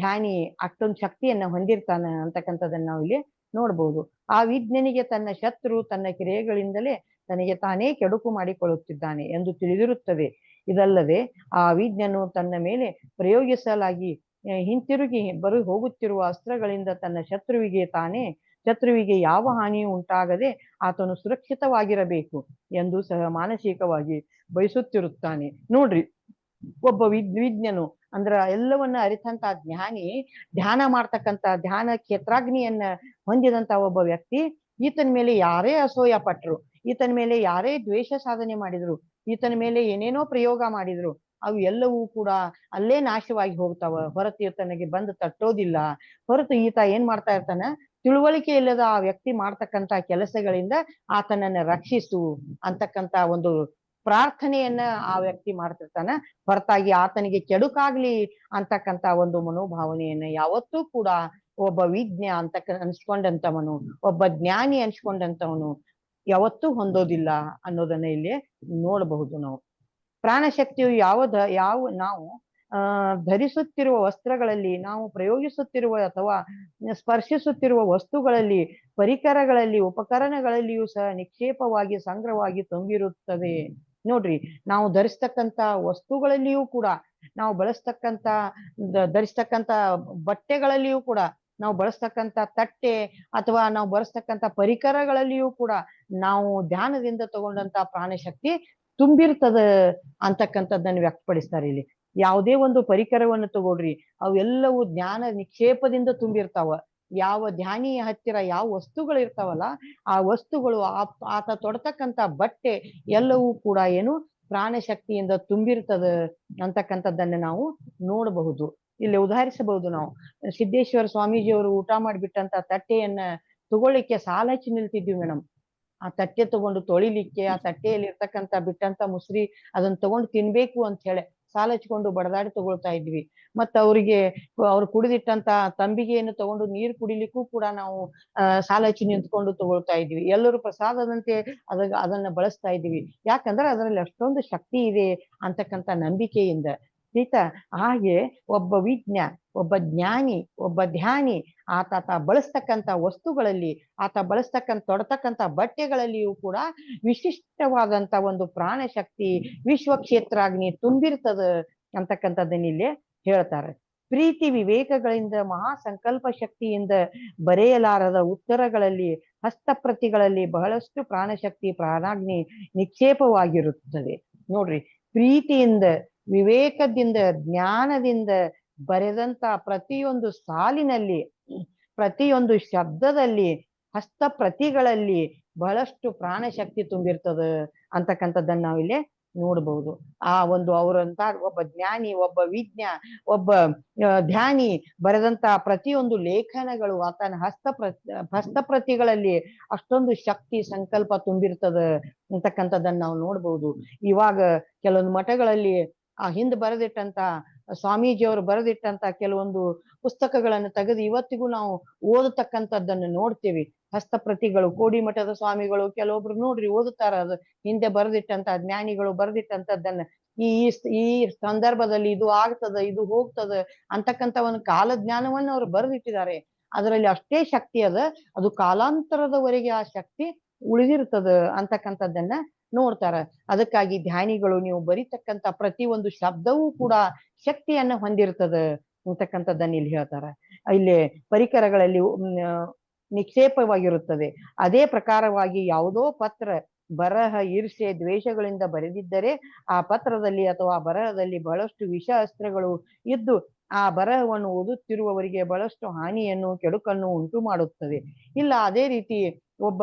ಧ್ಯಾನಿ ಅಷ್ಟೊಂದು ಶಕ್ತಿಯನ್ನ ಹೊಂದಿರ್ತಾನ ಅಂತಕ್ಕಂಥದ್ದನ್ನ ನಾವು ಇಲ್ಲಿ ನೋಡ್ಬೋದು. ಆ ವಿಜ್ಞನಿಗೆ ತನ್ನ ಶತ್ರು ತನ್ನ ಕ್ರಿಯೆಗಳಿಂದಲೇ ತನಗೆ ತಾನೇ ಕೆಡುಕು ಮಾಡಿಕೊಳ್ಳುತ್ತಿದ್ದಾನೆ ಎಂದು ತಿಳಿದಿರುತ್ತದೆ. ಇದಲ್ಲದೆ ಆ ವಿಜ್ಞನು ತನ್ನ ಮೇಲೆ ಪ್ರಯೋಗಿಸಲಾಗಿ ಹಿಂತಿರುಗಿ ಹೋಗುತ್ತಿರುವ ಅಸ್ತ್ರಗಳಿಂದ ತನ್ನ ಶತ್ರುವಿಗೆ ಯಾವ ಹಾನಿಯೂ ಉಂಟಾಗದೆ ಆತನು ಸುರಕ್ಷಿತವಾಗಿರಬೇಕು ಎಂದು ಸಹ ಮಾನಸಿಕವಾಗಿ ಬಯಸುತ್ತಿರುತ್ತಾನೆ. ನೋಡ್ರಿ, ಒಬ್ಬ ವಿಜ್ಞನು ಅಂದ್ರ ಎಲ್ಲವನ್ನ ಅರಿತಂತ ಜ್ಞಾನಿ, ಧ್ಯಾನ ಮಾಡ್ತಕ್ಕಂಥ ಧ್ಯಾನ ಕ್ಷೇತ್ರಾಗ್ನಿಯನ್ನ ಹೊಂದಿದಂತ ಒಬ್ಬ ವ್ಯಕ್ತಿ, ಈತನ ಮೇಲೆ ಯಾರೇ ಅಸೂಯ ಪಟ್ರು, ಈತನ ಮೇಲೆ ಯಾರೇ ದ್ವೇಷ ಸಾಧನೆ ಮಾಡಿದ್ರು, ಈತನ ಮೇಲೆ ಏನೇನೋ ಪ್ರಯೋಗ ಮಾಡಿದ್ರು, ಅವು ಎಲ್ಲವೂ ಕೂಡ ಅಲ್ಲೇ ನಾಶವಾಗಿ ಹೋಗ್ತಾವ, ಹೊರತು ಈತನಿಗೆ ಬಂದು ತಟ್ಟೋದಿಲ್ಲ. ಹೊರತು ಈತ ಏನ್ ಮಾಡ್ತಾ ಇರ್ತಾನ, ತಿಳುವಳಿಕೆ ಇಲ್ಲದ ಆ ವ್ಯಕ್ತಿ ಮಾಡ್ತಕ್ಕಂಥ ಕೆಲಸಗಳಿಂದ ಆತನನ್ನ ರಕ್ಷಿಸು ಅಂತಕ್ಕಂಥ ಒಂದು ಪ್ರಾರ್ಥನೆಯನ್ನ ಆ ವ್ಯಕ್ತಿ ಮಾಡ್ತಿರ್ತಾನ. ಹೊರತಾಗಿ ಆತನಿಗೆ ಕೆಡುಕಾಗ್ಲಿ ಅಂತಕ್ಕಂಥ ಒಂದು ಮನೋಭಾವನೆಯನ್ನ ಯಾವತ್ತೂ ಕೂಡ ಒಬ್ಬ ವಿಜ್ಞ ಅನ್ಸ್ಕೊಂಡಂತವನು, ಒಬ್ಬ ಜ್ಞಾನಿ ಅನ್ಸ್ಕೊಂಡಂತವನು ಯಾವತ್ತೂ ಹೊಂದೋದಿಲ್ಲ ಅನ್ನೋದನ್ನ ಇಲ್ಲಿ ನೋಡಬಹುದು. ನಾವು ಪ್ರಾಣಶಕ್ತಿಯು ನಾವು ಧರಿಸುತ್ತಿರುವ ವಸ್ತ್ರಗಳಲ್ಲಿ, ನಾವು ಪ್ರಯೋಗಿಸುತ್ತಿರುವ ಅಥವಾ ಸ್ಪರ್ಶಿಸುತ್ತಿರುವ ವಸ್ತುಗಳಲ್ಲಿ, ಪರಿಕರಗಳಲ್ಲಿ, ಉಪಕರಣಗಳಲ್ಲಿಯೂ ಸಹ ನಿಕ್ಷೇಪವಾಗಿ ಸಂಗ್ರಹವಾಗಿ ತುಂಬಿರುತ್ತದೆ. ನೋಡ್ರಿ, ನಾವು ಧರಿಸ್ತಕ್ಕಂಥ ವಸ್ತುಗಳಲ್ಲಿಯೂ ಕೂಡ, ನಾವು ಧರಿಸ್ತಕ್ಕಂಥ ಬಟ್ಟೆಗಳಲ್ಲಿಯೂ ಕೂಡ, ನಾವು ಬಳಸ್ತಕ್ಕಂಥ ತಟ್ಟೆ ಅಥವಾ ನಾವು ಬಳಸ್ತಕ್ಕಂಥ ಪರಿಕರಗಳಲ್ಲಿಯೂ ಕೂಡ ನಾವು ಧ್ಯಾನದಿಂದ ತಗೊಂಡಂತ ಪ್ರಾಣಶಕ್ತಿ ತುಂಬಿರ್ತದ ಅಂತಕ್ಕಂಥದ್ದನ್ನು ವ್ಯಕ್ತಪಡಿಸ್ತಾರೆ ಇಲ್ಲಿ. ಯಾವುದೇ ಒಂದು ಪರಿಕರವನ್ನು ತಗೊಳ್ರಿ, ಅವೆಲ್ಲವೂ ಜ್ಞಾನ ನಿಕ್ಷೇಪದಿಂದ ತುಂಬಿರ್ತಾವ. ಯಾವ ಧ್ಯಾನಿಯ ಹತ್ತಿರ ಯಾವ ವಸ್ತುಗಳು ಇರ್ತಾವಲ್ಲ, ಆ ವಸ್ತುಗಳು, ಆತ ತೊಡತಕ್ಕಂಥ ಬಟ್ಟೆ ಎಲ್ಲವೂ ಕೂಡ ಏನು ಪ್ರಾಣಶಕ್ತಿಯಿಂದ ತುಂಬಿರ್ತದ ಅಂತಕ್ಕಂಥದ್ದನ್ನ ನಾವು ನೋಡಬಹುದು. ಇಲ್ಲಿ ಉದಾಹರಿಸಬಹುದು. ನಾವು ಸಿದ್ದೇಶ್ವರ ಸ್ವಾಮೀಜಿಯವರು ಊಟ ಮಾಡಿಬಿಟ್ಟಂತ ತಟ್ಟೆಯನ್ನ ತಗೊಳ್ಳಿಕ್ಕೆ ಸಾಲ ಹಚ್ಚಿ ನಿಲ್ತಿದ್ವಿ ಮೇಡಮ್. ಆ ತಟ್ಟೆ ತಗೊಂಡು ತೊಳಿಲಿಕ್ಕೆ, ಆ ತಟ್ಟೆಯಲ್ಲಿ ಇರ್ತಕ್ಕಂಥ ಬಿಟ್ಟಂತ ಮುಸ್ರಿ ಅದನ್ನ ತಗೊಂಡು ತಿನ್ಬೇಕು ಅಂತ ಹೇಳಿ ಸಾಲ ಹಚ್ಕೊಂಡು ಬಡದಾಡಿ ತಗೊಳ್ತಾ ಇದ್ವಿ. ಮತ್ತ ಅವ್ರು ಕುಡಿದಿಟ್ಟಂತ ತಂಬಿಗೆಯನ್ನು ತಗೊಂಡು ನೀರು ಕುಡಿಲಿಕ್ಕೂ ಕೂಡ ನಾವು ಸಾಲ ಹಚ್ಚಿ ನಿಂತ್ಕೊಂಡು ತಗೊಳ್ತಾ ಇದ್ವಿ. ಎಲ್ಲರೂ ಪ್ರಸಾದದಂತೆ ಅದನ್ನ ಬಳಸ್ತಾ ಇದ್ವಿ. ಯಾಕಂದ್ರೆ ಅದರಲ್ಲಿ ಅಷ್ಟೊಂದು ಶಕ್ತಿ ಇದೆ ಅಂತಕ್ಕಂಥ ನಂಬಿಕೆಯಿಂದ. ಆಯ್ತಾ? ಹಾಗೆ ಒಬ್ಬ ವಿಜ್ಞ, ಒಬ್ಬ ಜ್ಞಾನಿ, ಒಬ್ಬ ಧ್ಯಾನಿ ಆತ ಬಳಸ್ತಕ್ಕಂಥ ವಸ್ತುಗಳಲ್ಲಿ, ತೊಡತಕ್ಕಂಥ ಬಟ್ಟೆಗಳಲ್ಲಿಯೂ ಕೂಡ ವಿಶಿಷ್ಟವಾದಂತ ಒಂದು ಪ್ರಾಣಶಕ್ತಿ, ವಿಶ್ವಕ್ಷೇತ್ರಾಗ್ನಿ ತುಂಬಿರ್ತದ ಅಂತಕ್ಕಂಥದ್ದನ್ನ ಇಲ್ಲಿ ಹೇಳ್ತಾರೆ. ಪ್ರೀತಿ ವಿವೇಕಗಳಿಂದ, ಮಹಾ ಸಂಕಲ್ಪ ಶಕ್ತಿಯಿಂದ ಬರೆಯಲಾರದ ಉತ್ತರಗಳಲ್ಲಿ, ಹಸ್ತಪ್ರತಿಗಳಲ್ಲಿ ಬಹಳಷ್ಟು ಪ್ರಾಣಶಕ್ತಿ, ಪ್ರಾಣಾಗ್ನಿ ನಿಕ್ಷೇಪವಾಗಿರುತ್ತದೆ. ನೋಡ್ರಿ, ಪ್ರೀತಿಯಿಂದ, ವಿವೇಕದಿಂದ, ಜ್ಞಾನದಿಂದ ಬರೆದಂತ ಪ್ರತಿಯೊಂದು ಸಾಲಿನಲ್ಲಿ, ಪ್ರತಿಯೊಂದು ಶಬ್ದದಲ್ಲಿ, ಹಸ್ತಪ್ರತಿಗಳಲ್ಲಿ ಬಹಳಷ್ಟು ಪ್ರಾಣಶಕ್ತಿ ತುಂಬಿರ್ತದ ಅಂತಕ್ಕಂಥದ್ದನ್ನ ನಾವಿಲ್ಲಿ ನೋಡ್ಬಹುದು. ಅವರಂತ ಒಬ್ಬ ಜ್ಞಾನಿ, ಒಬ್ಬ ವಿಜ್ಞ, ಒಬ್ಬ ಧ್ಯಾನಿ ಬರೆದಂತ ಪ್ರತಿಯೊಂದು ಲೇಖನಗಳು, ಆತನ ಹಸ್ತಪ್ರತಿಗಳಲ್ಲಿ ಅಷ್ಟೊಂದು ಶಕ್ತಿ, ಸಂಕಲ್ಪ ತುಂಬಿರ್ತದ ಅಂತಕ್ಕಂಥದ್ದನ್ನ ನಾವು ನೋಡ್ಬಹುದು. ಇವಾಗ ಕೆಲವೊಂದು ಮಠಗಳಲ್ಲಿ ಹಿಂದ್ ಬರೆದಿಟ್ಟಂತ ಸ್ವಾಮೀಜಿಯವರು ಬರೆದಿಟ್ಟಂತ ಕೆಲವೊಂದು ಪುಸ್ತಕಗಳನ್ನು ತೆಗೆದು ಇವತ್ತಿಗೂ ನಾವು ಓದತಕ್ಕಂಥದ್ದನ್ನು ನೋಡ್ತೀವಿ. ಹಸ್ತಪ್ರತಿಗಳು ಕೋಡಿಮಠದ ಸ್ವಾಮಿಗಳು ಕೆಲವೊಬ್ರು ನೋಡ್ರಿ ಓದುತ್ತಾರ, ಅದು ಹಿಂದೆ ಬರೆದಿಟ್ಟಂತ ಜ್ಞಾನಿಗಳು ಬರೆದಿಟ್ಟಂತದ್ದನ್ನ ಈ ಸಂದರ್ಭದಲ್ಲಿ ಇದು ಆಗ್ತದ, ಇದು ಹೋಗ್ತದ ಅಂತಕ್ಕಂಥ ಒಂದು ಕಾಲಜ್ಞಾನವನ್ನು ಅವ್ರು ಬರೆದಿಟ್ಟಿದ್ದಾರೆ. ಅದರಲ್ಲಿ ಅಷ್ಟೇ ಶಕ್ತಿ ಅದ, ಅದು ಕಾಲಾಂತರದವರೆಗೆ ಆ ಶಕ್ತಿ ಉಳಿದಿರ್ತದ ಅಂತಕ್ಕಂಥದ್ದನ್ನ ನೋಡ್ತಾರ. ಅದಕ್ಕಾಗಿ ಧ್ಯಾನಿಗಳು ನೀವು ಬರೀತಕ್ಕಂಥ ಪ್ರತಿ ಒಂದು ಶಬ್ದವೂ ಕೂಡ ಶಕ್ತಿಯನ್ನ ಹೊಂದಿರ್ತದ ಅಂತಕ್ಕಂಥದ್ದನ್ನ ಇಲ್ಲಿ ಹೇಳ್ತಾರ. ಇಲ್ಲಿ ಪರಿಕರಗಳಲ್ಲಿ ನಿಕ್ಷೇಪವಾಗಿರುತ್ತದೆ. ಅದೇ ಪ್ರಕಾರವಾಗಿ ಯಾವುದೋ ಪತ್ರ ಬರಹ ಈರ್ಷೆ ದ್ವೇಷಗಳಿಂದ ಬರೆದಿದ್ದರೆ ಆ ಪತ್ರದಲ್ಲಿ ಅಥವಾ ಬರಹದಲ್ಲಿ ಬಹಳಷ್ಟು ವಿಷ ಅಸ್ತ್ರಗಳು ಇದ್ದು ಆ ಬರಹವನ್ನು ಓದುತ್ತಿರುವವರಿಗೆ ಬಹಳಷ್ಟು ಹಾನಿಯನ್ನು ಕೆಡುಕನ್ನು ಉಂಟು ಮಾಡುತ್ತದೆ. ಇಲ್ಲ ಅದೇ ರೀತಿ ಒಬ್ಬ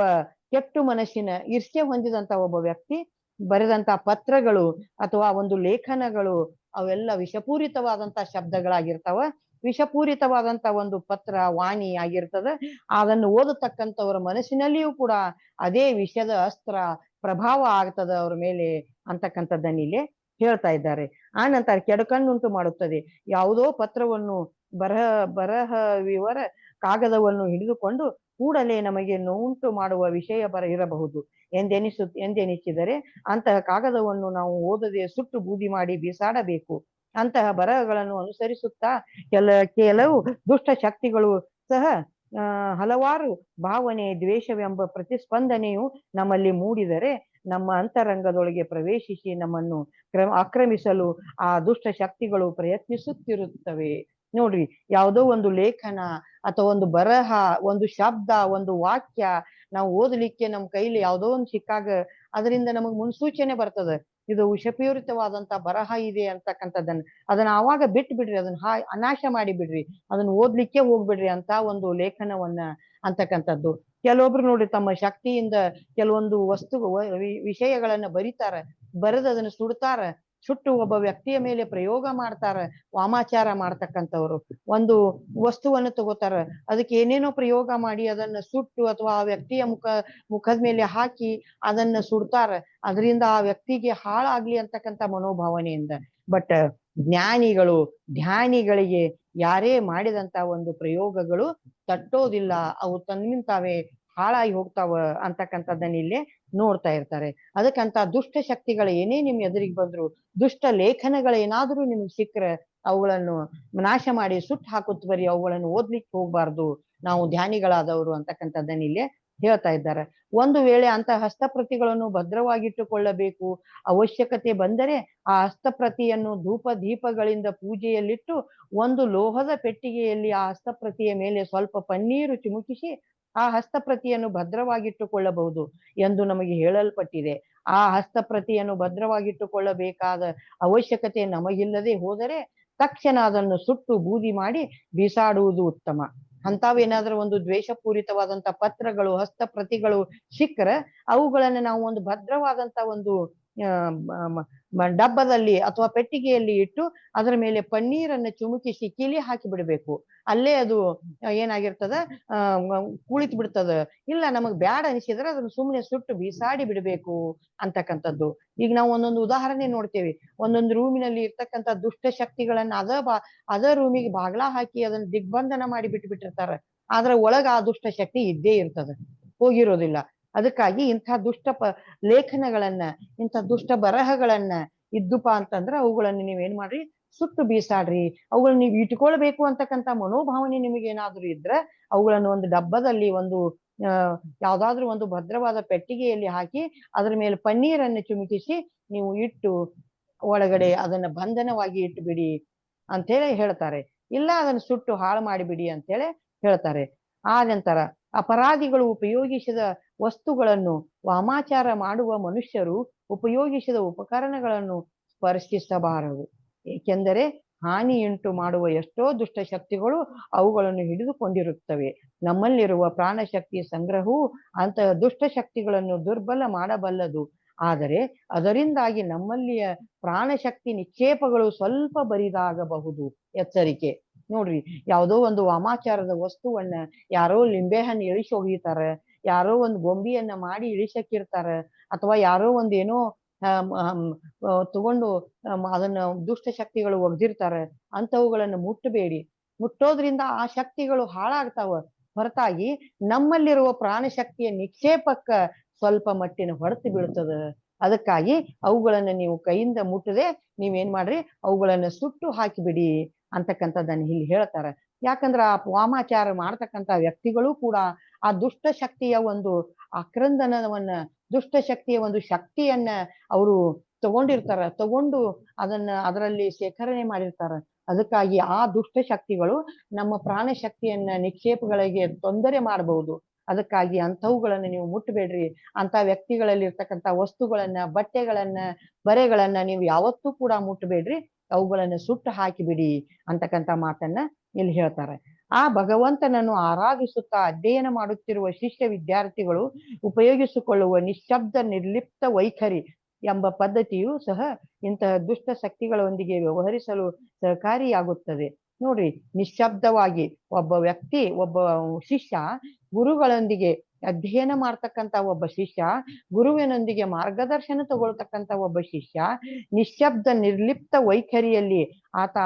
ಕೆಟ್ಟು ಮನಸ್ಸಿನ ಈರ್ಷ್ಯೆ ಹೊಂದಿದಂತ ಒಬ್ಬ ವ್ಯಕ್ತಿ ಬರೆದಂತ ಪತ್ರಗಳು ಅಥವಾ ಒಂದು ಲೇಖನಗಳು ಅವೆಲ್ಲ ವಿಷಪೂರಿತವಾದಂತ ಶಬ್ದಗಳಾಗಿರ್ತಾವ, ವಿಷಪೂರಿತವಾದಂತ ಒಂದು ಪತ್ರ ವಾಣಿ ಆಗಿರ್ತದೆ. ಅದನ್ನು ಓದತಕ್ಕಂಥವ್ರ ಮನಸ್ಸಿನಲ್ಲಿಯೂ ಕೂಡ ಅದೇ ವಿಷದ ಅಸ್ತ್ರ ಪ್ರಭಾವ ಆಗ್ತದ ಅವ್ರ ಮೇಲೆ ಅಂತಕ್ಕಂಥದ್ದನ್ನ ಇಲ್ಲಿ ಹೇಳ್ತಾ ಇದ್ದಾರೆ. ಆ ನಂತರ ಕೆಡುಕನ್ನುಂಟು ಮಾಡುತ್ತದೆ. ಯಾವುದೋ ಪತ್ರವನ್ನು ಬರಹ ವಿವರ ಕಾಗದವನ್ನು ಹಿಡಿದುಕೊಂಡು ಕೂಡಲೇ ನಮಗೆ ನೋವುಂಟು ಮಾಡುವ ವಿಷಯ ಇರಬಹುದು ಎಂದೆನಿಸಿದರೆ ಅಂತಹ ಕಾಗದವನ್ನು ನಾವು ಓದದೆ ಸುಟ್ಟು ಬೂದಿ ಮಾಡಿ ಬಿಸಾಡಬೇಕು. ಅಂತಹ ಬರಹಗಳನ್ನು ಅನುಸರಿಸುತ್ತಾ ಕೆಲವು ದುಷ್ಟ ಶಕ್ತಿಗಳು ಸಹ ಹಲವಾರು ಭಾವನೆ ದ್ವೇಷವೆಂಬ ಪ್ರತಿಸ್ಪಂದನೆಯು ನಮ್ಮಲ್ಲಿ ಮೂಡಿದರೆ ನಮ್ಮ ಅಂತರಂಗದೊಳಗೆ ಪ್ರವೇಶಿಸಿ ನಮ್ಮನ್ನು ಆಕ್ರಮಿಸಲು ಆ ದುಷ್ಟ ಶಕ್ತಿಗಳು ಪ್ರಯತ್ನಿಸುತ್ತಿರುತ್ತವೆ. ನೋಡ್ರಿ, ಯಾವುದೋ ಒಂದು ಲೇಖನ ಅಥವಾ ಒಂದು ಬರಹ, ಒಂದು ಶಬ್ದ, ಒಂದು ವಾಕ್ಯ ನಾವು ಓದಲಿಕ್ಕೆ ನಮ್ಮ ಕೈಲಿ ಯಾವುದೋ ಒಂದು ಸಿಕ್ಕಾಗ ಅದರಿಂದ ನಮಗ್ ಮುನ್ಸೂಚನೆ ಬರ್ತದೆ, ಇದು ವಿಷಪೂರಿತವಾದಂತ ಬರಹ ಇದೆ ಅದನ್ನ ಆವಾಗ ಬಿಟ್ಟು ಬಿಡ್ರಿ, ಅದನ್ನ ಅನಾಶ ಮಾಡಿ ಬಿಡ್ರಿ, ಅದನ್ನ ಓದ್ಲಿಕ್ಕೆ ಹೋಗ್ಬಿಡ್ರಿ ಅಂತ ಒಂದು ಲೇಖನವನ್ನ ಅಂತಕ್ಕಂಥದ್ದು. ಕೆಲವೊಬ್ರು ನೋಡ್ರಿ ತಮ್ಮ ಶಕ್ತಿಯಿಂದ ಕೆಲವೊಂದು ವಿಷಯಗಳನ್ನ ಬರೀತಾರ, ಬರೆದು ಅದನ್ನ ಸುಡ್ತಾರ, ಸುಟ್ಟು ಒಬ್ಬ ವ್ಯಕ್ತಿಯ ಮೇಲೆ ಪ್ರಯೋಗ ಮಾಡ್ತಾರ. ವಾಮಾಚಾರ ಮಾಡ್ತಕ್ಕಂಥವ್ರು ಒಂದು ವಸ್ತುವನ್ನು ತಗೋತಾರ, ಅದಕ್ಕೆ ಏನೇನೋ ಪ್ರಯೋಗ ಮಾಡಿ ಅದನ್ನ ಸುಟ್ಟು ಅಥವಾ ಆ ವ್ಯಕ್ತಿಯ ಮುಖದ ಮೇಲೆ ಹಾಕಿ ಅದನ್ನ ಸುಡ್ತಾರ, ಅದರಿಂದ ಆ ವ್ಯಕ್ತಿಗೆ ಹಾಳಾಗ್ಲಿ ಅಂತಕ್ಕಂಥ ಮನೋಭಾವನೆಯಿಂದ. ಬಟ್ ಜ್ಞಾನಿಗಳು ಧ್ಯಾನಿಗಳಿಗೆ ಯಾರೇ ಮಾಡಿದಂತ ಒಂದು ಪ್ರಯೋಗಗಳು ತಟ್ಟೋದಿಲ್ಲ, ಅವು ತನ್ನಿಂತಾವೆ ಹಾಳಾಗಿ ಹೋಗ್ತಾವ ಅಂತಕ್ಕಂಥದ್ದನ್ನ ಇಲ್ಲೇ ನೋಡ್ತಾ ಇರ್ತಾರೆ. ಅದಕ್ಕಂತ ದುಷ್ಟ ಶಕ್ತಿಗಳು ಏನೇ ನಿಮ್ ಎದುರಿಗೆ ಬಂದ್ರು, ದುಷ್ಟ ಲೇಖನಗಳು ಏನಾದ್ರೂ ನಿಮ್ಗೆ ಸಿಕ್ಕರೆ ಅವುಗಳನ್ನು ನಾಶ ಮಾಡಿ ಸುಟ್ಟು ಹಾಕುತ್ತ ಬರೀ, ಅವುಗಳನ್ನು ಓದ್ಲಿಕ್ಕೆ ಹೋಗ್ಬಾರ್ದು ನಾವು ಧ್ಯಾನಿಗಳಾದವರು ಅಂತಕ್ಕಂಥದ್ದನ್ನ ಇಲ್ಲೇ ಹೇಳ್ತಾ ಇದ್ದಾರೆ. ಒಂದು ವೇಳೆ ಅಂತ ಹಸ್ತಪ್ರತಿಗಳನ್ನು ಭದ್ರವಾಗಿಟ್ಟುಕೊಳ್ಳಬೇಕು, ಅವಶ್ಯಕತೆ ಬಂದರೆ ಆ ಹಸ್ತಪ್ರತಿಯನ್ನು ಧೂಪ ದೀಪಗಳಿಂದ ಪೂಜೆಯಲ್ಲಿಟ್ಟು ಒಂದು ಲೋಹದ ಪೆಟ್ಟಿಗೆಯಲ್ಲಿ ಆ ಹಸ್ತಪ್ರತಿಯ ಮೇಲೆ ಸ್ವಲ್ಪ ಪನ್ನೀರು ಚಿಮುಕಿಸಿ ಆ ಹಸ್ತಪ್ರತಿಯನ್ನು ಭದ್ರವಾಗಿಟ್ಟುಕೊಳ್ಳಬಹುದು ಎಂದು ನಮಗೆ ಹೇಳಲ್ಪಟ್ಟಿದೆ. ಆ ಹಸ್ತಪ್ರತಿಯನ್ನು ಭದ್ರವಾಗಿಟ್ಟುಕೊಳ್ಳಬೇಕಾದ ಅವಶ್ಯಕತೆ ನಮಗಿಲ್ಲದೆ ಹೋದರೆ ತಕ್ಷಣ ಅದನ್ನು ಸುಟ್ಟು ಬೂದಿ ಮಾಡಿ ಬಿಸಾಡುವುದು ಉತ್ತಮ. ಅಂತಾವೇನಾದ್ರೂ ಒಂದು ದ್ವೇಷಪೂರಿತವಾದಂತ ಪತ್ರಗಳು ಹಸ್ತಪ್ರತಿಗಳು ಸಿಕ್ಕರೆ ಅವುಗಳನ್ನು ನಾವು ಒಂದು ಭದ್ರವಾದಂತ ಒಂದು ಡಬ್ಬದಲ್ಲಿ ಅಥವಾ ಪೆಟ್ಟಿಗೆಯಲ್ಲಿ ಇಟ್ಟು ಅದರ ಮೇಲೆ ಪನ್ನೀರನ್ನು ಚಿಮುಕಿಸಿ ಕೀಲಿ ಹಾಕಿ ಬಿಡಬೇಕು. ಅಲ್ಲೇ ಅದು ಏನಾಗಿರ್ತದ ಕುಳಿತು ಬಿಡ್ತದ. ಇಲ್ಲ ನಮಗ್ ಬ್ಯಾಡ ಅನಿಸಿದ್ರೆ ಅದನ್ನ ಸುಮ್ಮನೆ ಸುಟ್ಟು ಬಿಸಾಡಿ ಬಿಡಬೇಕು ಅಂತಕ್ಕಂಥದ್ದು. ಈಗ ನಾವು ಒಂದೊಂದು ಉದಾಹರಣೆ ನೋಡ್ತೇವೆ, ಒಂದೊಂದು ರೂಮಿನಲ್ಲಿ ಇರ್ತಕ್ಕಂಥ ದುಷ್ಟ ಶಕ್ತಿಗಳನ್ನ ಅದ ರೂಮಿಗೆ ಬಾಗ್ಲ ಹಾಕಿ ಅದನ್ನ ದಿಗ್ಬಂಧನ ಮಾಡಿ ಬಿಟ್ಟಿರ್ತಾರ, ಆದ್ರ ಒಳಗ ಆ ದುಷ್ಟ ಶಕ್ತಿ ಇದ್ದೇ ಇರ್ತದ, ಹೋಗಿರೋದಿಲ್ಲ. ಅದಕ್ಕಾಗಿ ಇಂಥ ದುಷ್ಟ ಲೇಖನಗಳನ್ನ ಇಂಥ ದುಷ್ಟ ಬರಹಗಳನ್ನ ಇದ್ದುಪಾ ಅಂತಂದ್ರ ಅವುಗಳನ್ನು ನೀವೇನ್ ಮಾಡ್ರಿ, ಸುಟ್ಟು ಬೀಸಾಡ್ರಿ. ಅವುಗಳನ್ನ ನೀವು ಇಟ್ಕೊಳ್ಬೇಕು ಅಂತಕ್ಕಂಥ ಮನೋಭಾವನೆ ನಿಮಗೆ ಏನಾದ್ರು ಇದ್ರೆ ಅವುಗಳನ್ನು ಒಂದು ಡಬ್ಬದಲ್ಲಿ ಒಂದು ಯಾವ್ದಾದ್ರು ಒಂದು ಭದ್ರವಾದ ಪೆಟ್ಟಿಗೆಯಲ್ಲಿ ಹಾಕಿ ಅದ್ರ ಮೇಲೆ ಪನ್ನೀರನ್ನು ಚಿಮುಕಿಸಿ ನೀವು ಇಟ್ಟು ಒಳಗಡೆ ಅದನ್ನ ಬಂಧನವಾಗಿ ಇಟ್ಟುಬಿಡಿ ಅಂತೇಳಿ ಹೇಳ್ತಾರೆ. ಇಲ್ಲ ಅದನ್ನ ಸುಟ್ಟು ಹಾಳು ಮಾಡಿಬಿಡಿ ಅಂತೇಳಿ ಹೇಳ್ತಾರೆ. ಆ ನಂತರ ಅಪರಾಧಿಗಳು ಉಪಯೋಗಿಸಿದ ವಸ್ತುಗಳನ್ನು ವಾಮಾಚಾರ ಮಾಡುವ ಮನುಷ್ಯರು ಉಪಯೋಗಿಸಿದ ಉಪಕರಣಗಳನ್ನು ಸ್ಪರ್ಶಿಸಬಾರದು, ಏಕೆಂದರೆ ಹಾನಿಯುಂಟು ಮಾಡುವ ಎಷ್ಟೋ ದುಷ್ಟ ಶಕ್ತಿಗಳು ಅವುಗಳನ್ನು ಹಿಡಿದುಕೊಂಡಿರುತ್ತವೆ. ನಮ್ಮಲ್ಲಿರುವ ಪ್ರಾಣಶಕ್ತಿ ಸಂಗ್ರಹವು ಅಂತಹ ದುಷ್ಟ ಶಕ್ತಿಗಳನ್ನು ದುರ್ಬಲ ಮಾಡಬಲ್ಲದು. ಆದರೆ ಅದರಿಂದಾಗಿ ನಮ್ಮಲ್ಲಿಯ ಪ್ರಾಣಶಕ್ತಿ ನಿಕ್ಷೇಪಗಳು ಸ್ವಲ್ಪ ಬರಿದಾಗಬಹುದು. ಎಚ್ಚರಿಕೆ. ನೋಡ್ರಿ, ಯಾವುದೋ ಒಂದು ವಾಮಾಚಾರದ ವಸ್ತುವನ್ನ ಯಾರೋ ಲಿಂಬೆಹಣ್ಣು ಇಳಿಸಿ ಒಗಿತಾರ, ಯಾರೋ ಒಂದು ಗೊಂಬಿಯನ್ನ ಮಾಡಿ ಇಳಿಸಕ್ಕಿರ್ತಾರ, ಅಥವಾ ಯಾರೋ ಒಂದೇನೋ ತಗೊಂಡು ಅದನ್ನ ದುಷ್ಟ ಶಕ್ತಿಗಳು ಒಗ್ದಿರ್ತಾರೆ. ಅಂತವುಗಳನ್ನು ಮುಟ್ಟಬೇಡಿ. ಮುಟ್ಟೋದ್ರಿಂದ ಆ ಶಕ್ತಿಗಳು ಹಾಳಾಗ್ತಾವ. ಹೊರತಾಗಿ ನಮ್ಮಲ್ಲಿರುವ ಪ್ರಾಣಶಕ್ತಿಯ ನಿಕ್ಷೇಪಕ್ಕ ಸ್ವಲ್ಪ ಮಟ್ಟಿನ ಹೊಡೆತು ಬೀಳ್ತದ. ಅದಕ್ಕಾಗಿ ಅವುಗಳನ್ನ ನೀವು ಕೈಯಿಂದ ಮುಟ್ಟದೆ ನೀವೇನ್ ಮಾಡ್ರಿ, ಅವುಗಳನ್ನ ಸುಟ್ಟು ಹಾಕಿಬಿಡಿ ಅಂತಕ್ಕಂಥದ್ದನ್ನ ಇಲ್ಲಿ ಹೇಳ್ತಾರೆ. ಯಾಕಂದ್ರ ಆ ವಾಮಾಚಾರ ಮಾಡ್ತಕ್ಕಂಥ ವ್ಯಕ್ತಿಗಳು ಕೂಡ ಆ ದುಷ್ಟ ಶಕ್ತಿಯ ಒಂದು ಆಕ್ರಂದನವನ್ನ, ದುಷ್ಟ ಶಕ್ತಿಯ ಒಂದು ಶಕ್ತಿಯನ್ನ ಅವರು ತಗೊಂಡು ಅದರಲ್ಲಿ ಶೇಖರಣೆ ಮಾಡಿರ್ತಾರ. ಅದಕ್ಕಾಗಿ ಆ ದುಷ್ಟ ಶಕ್ತಿಗಳು ನಮ್ಮ ಪ್ರಾಣ ಶಕ್ತಿಯನ್ನ ನಿಕ್ಷೇಪಗಳಿಗೆ ತೊಂದರೆ ಮಾಡಬಹುದು. ಅದಕ್ಕಾಗಿ ಅಂಥವುಗಳನ್ನ ನೀವು ಮುಟ್ಟಬೇಡ್ರಿ. ಅಂತ ವ್ಯಕ್ತಿಗಳಲ್ಲಿ ಇರ್ತಕ್ಕಂಥ ವಸ್ತುಗಳನ್ನ, ಬಟ್ಟೆಗಳನ್ನ, ಬರೆಗಳನ್ನ ನೀವು ಯಾವತ್ತೂ ಕೂಡ ಮುಟ್ಟಬೇಡ್ರಿ, ಅವುಗಳನ್ನ ಸುಟ್ಟು ಹಾಕಿಬಿಡಿ ಅಂತಕ್ಕಂಥ ಮಾತನ್ನ ಇಲ್ಲಿ ಹೇಳ್ತಾರೆ. ಆ ಭಗವಂತನನ್ನು ಆರಾಧಿಸುತ್ತಾ ಅಧ್ಯಯನ ಮಾಡುತ್ತಿರುವ ಶಿಷ್ಯ ವಿದ್ಯಾರ್ಥಿಗಳು ಉಪಯೋಗಿಸಿಕೊಳ್ಳುವ ನಿಶ್ಶಬ್ದ ನಿರ್ಲಿಪ್ತ ವೈಖರಿ ಎಂಬ ಪದ್ಧತಿಯು ಸಹ ಇಂತಹ ದುಷ್ಟ ಶಕ್ತಿಗಳೊಂದಿಗೆ ವ್ಯವಹರಿಸಲು ಸಹಕಾರಿಯಾಗುತ್ತದೆ. ನೋಡ್ರಿ, ನಿಶ್ಶಬ್ದವಾಗಿ ಒಬ್ಬ ವ್ಯಕ್ತಿ, ಒಬ್ಬ ಶಿಷ್ಯ ಗುರುಗಳೊಂದಿಗೆ ಅಧ್ಯಯನ ಮಾಡ್ತಕ್ಕಂಥ ಒಬ್ಬ ಶಿಷ್ಯ, ಗುರುವಿನೊಂದಿಗೆ ಮಾರ್ಗದರ್ಶನ ತಗೊಳ್ತಕ್ಕಂಥ ಒಬ್ಬ ಶಿಷ್ಯ ನಿಶ್ಶಬ್ದ ನಿರ್ಲಿಪ್ತ ವೈಖರಿಯಲ್ಲಿ ಆತ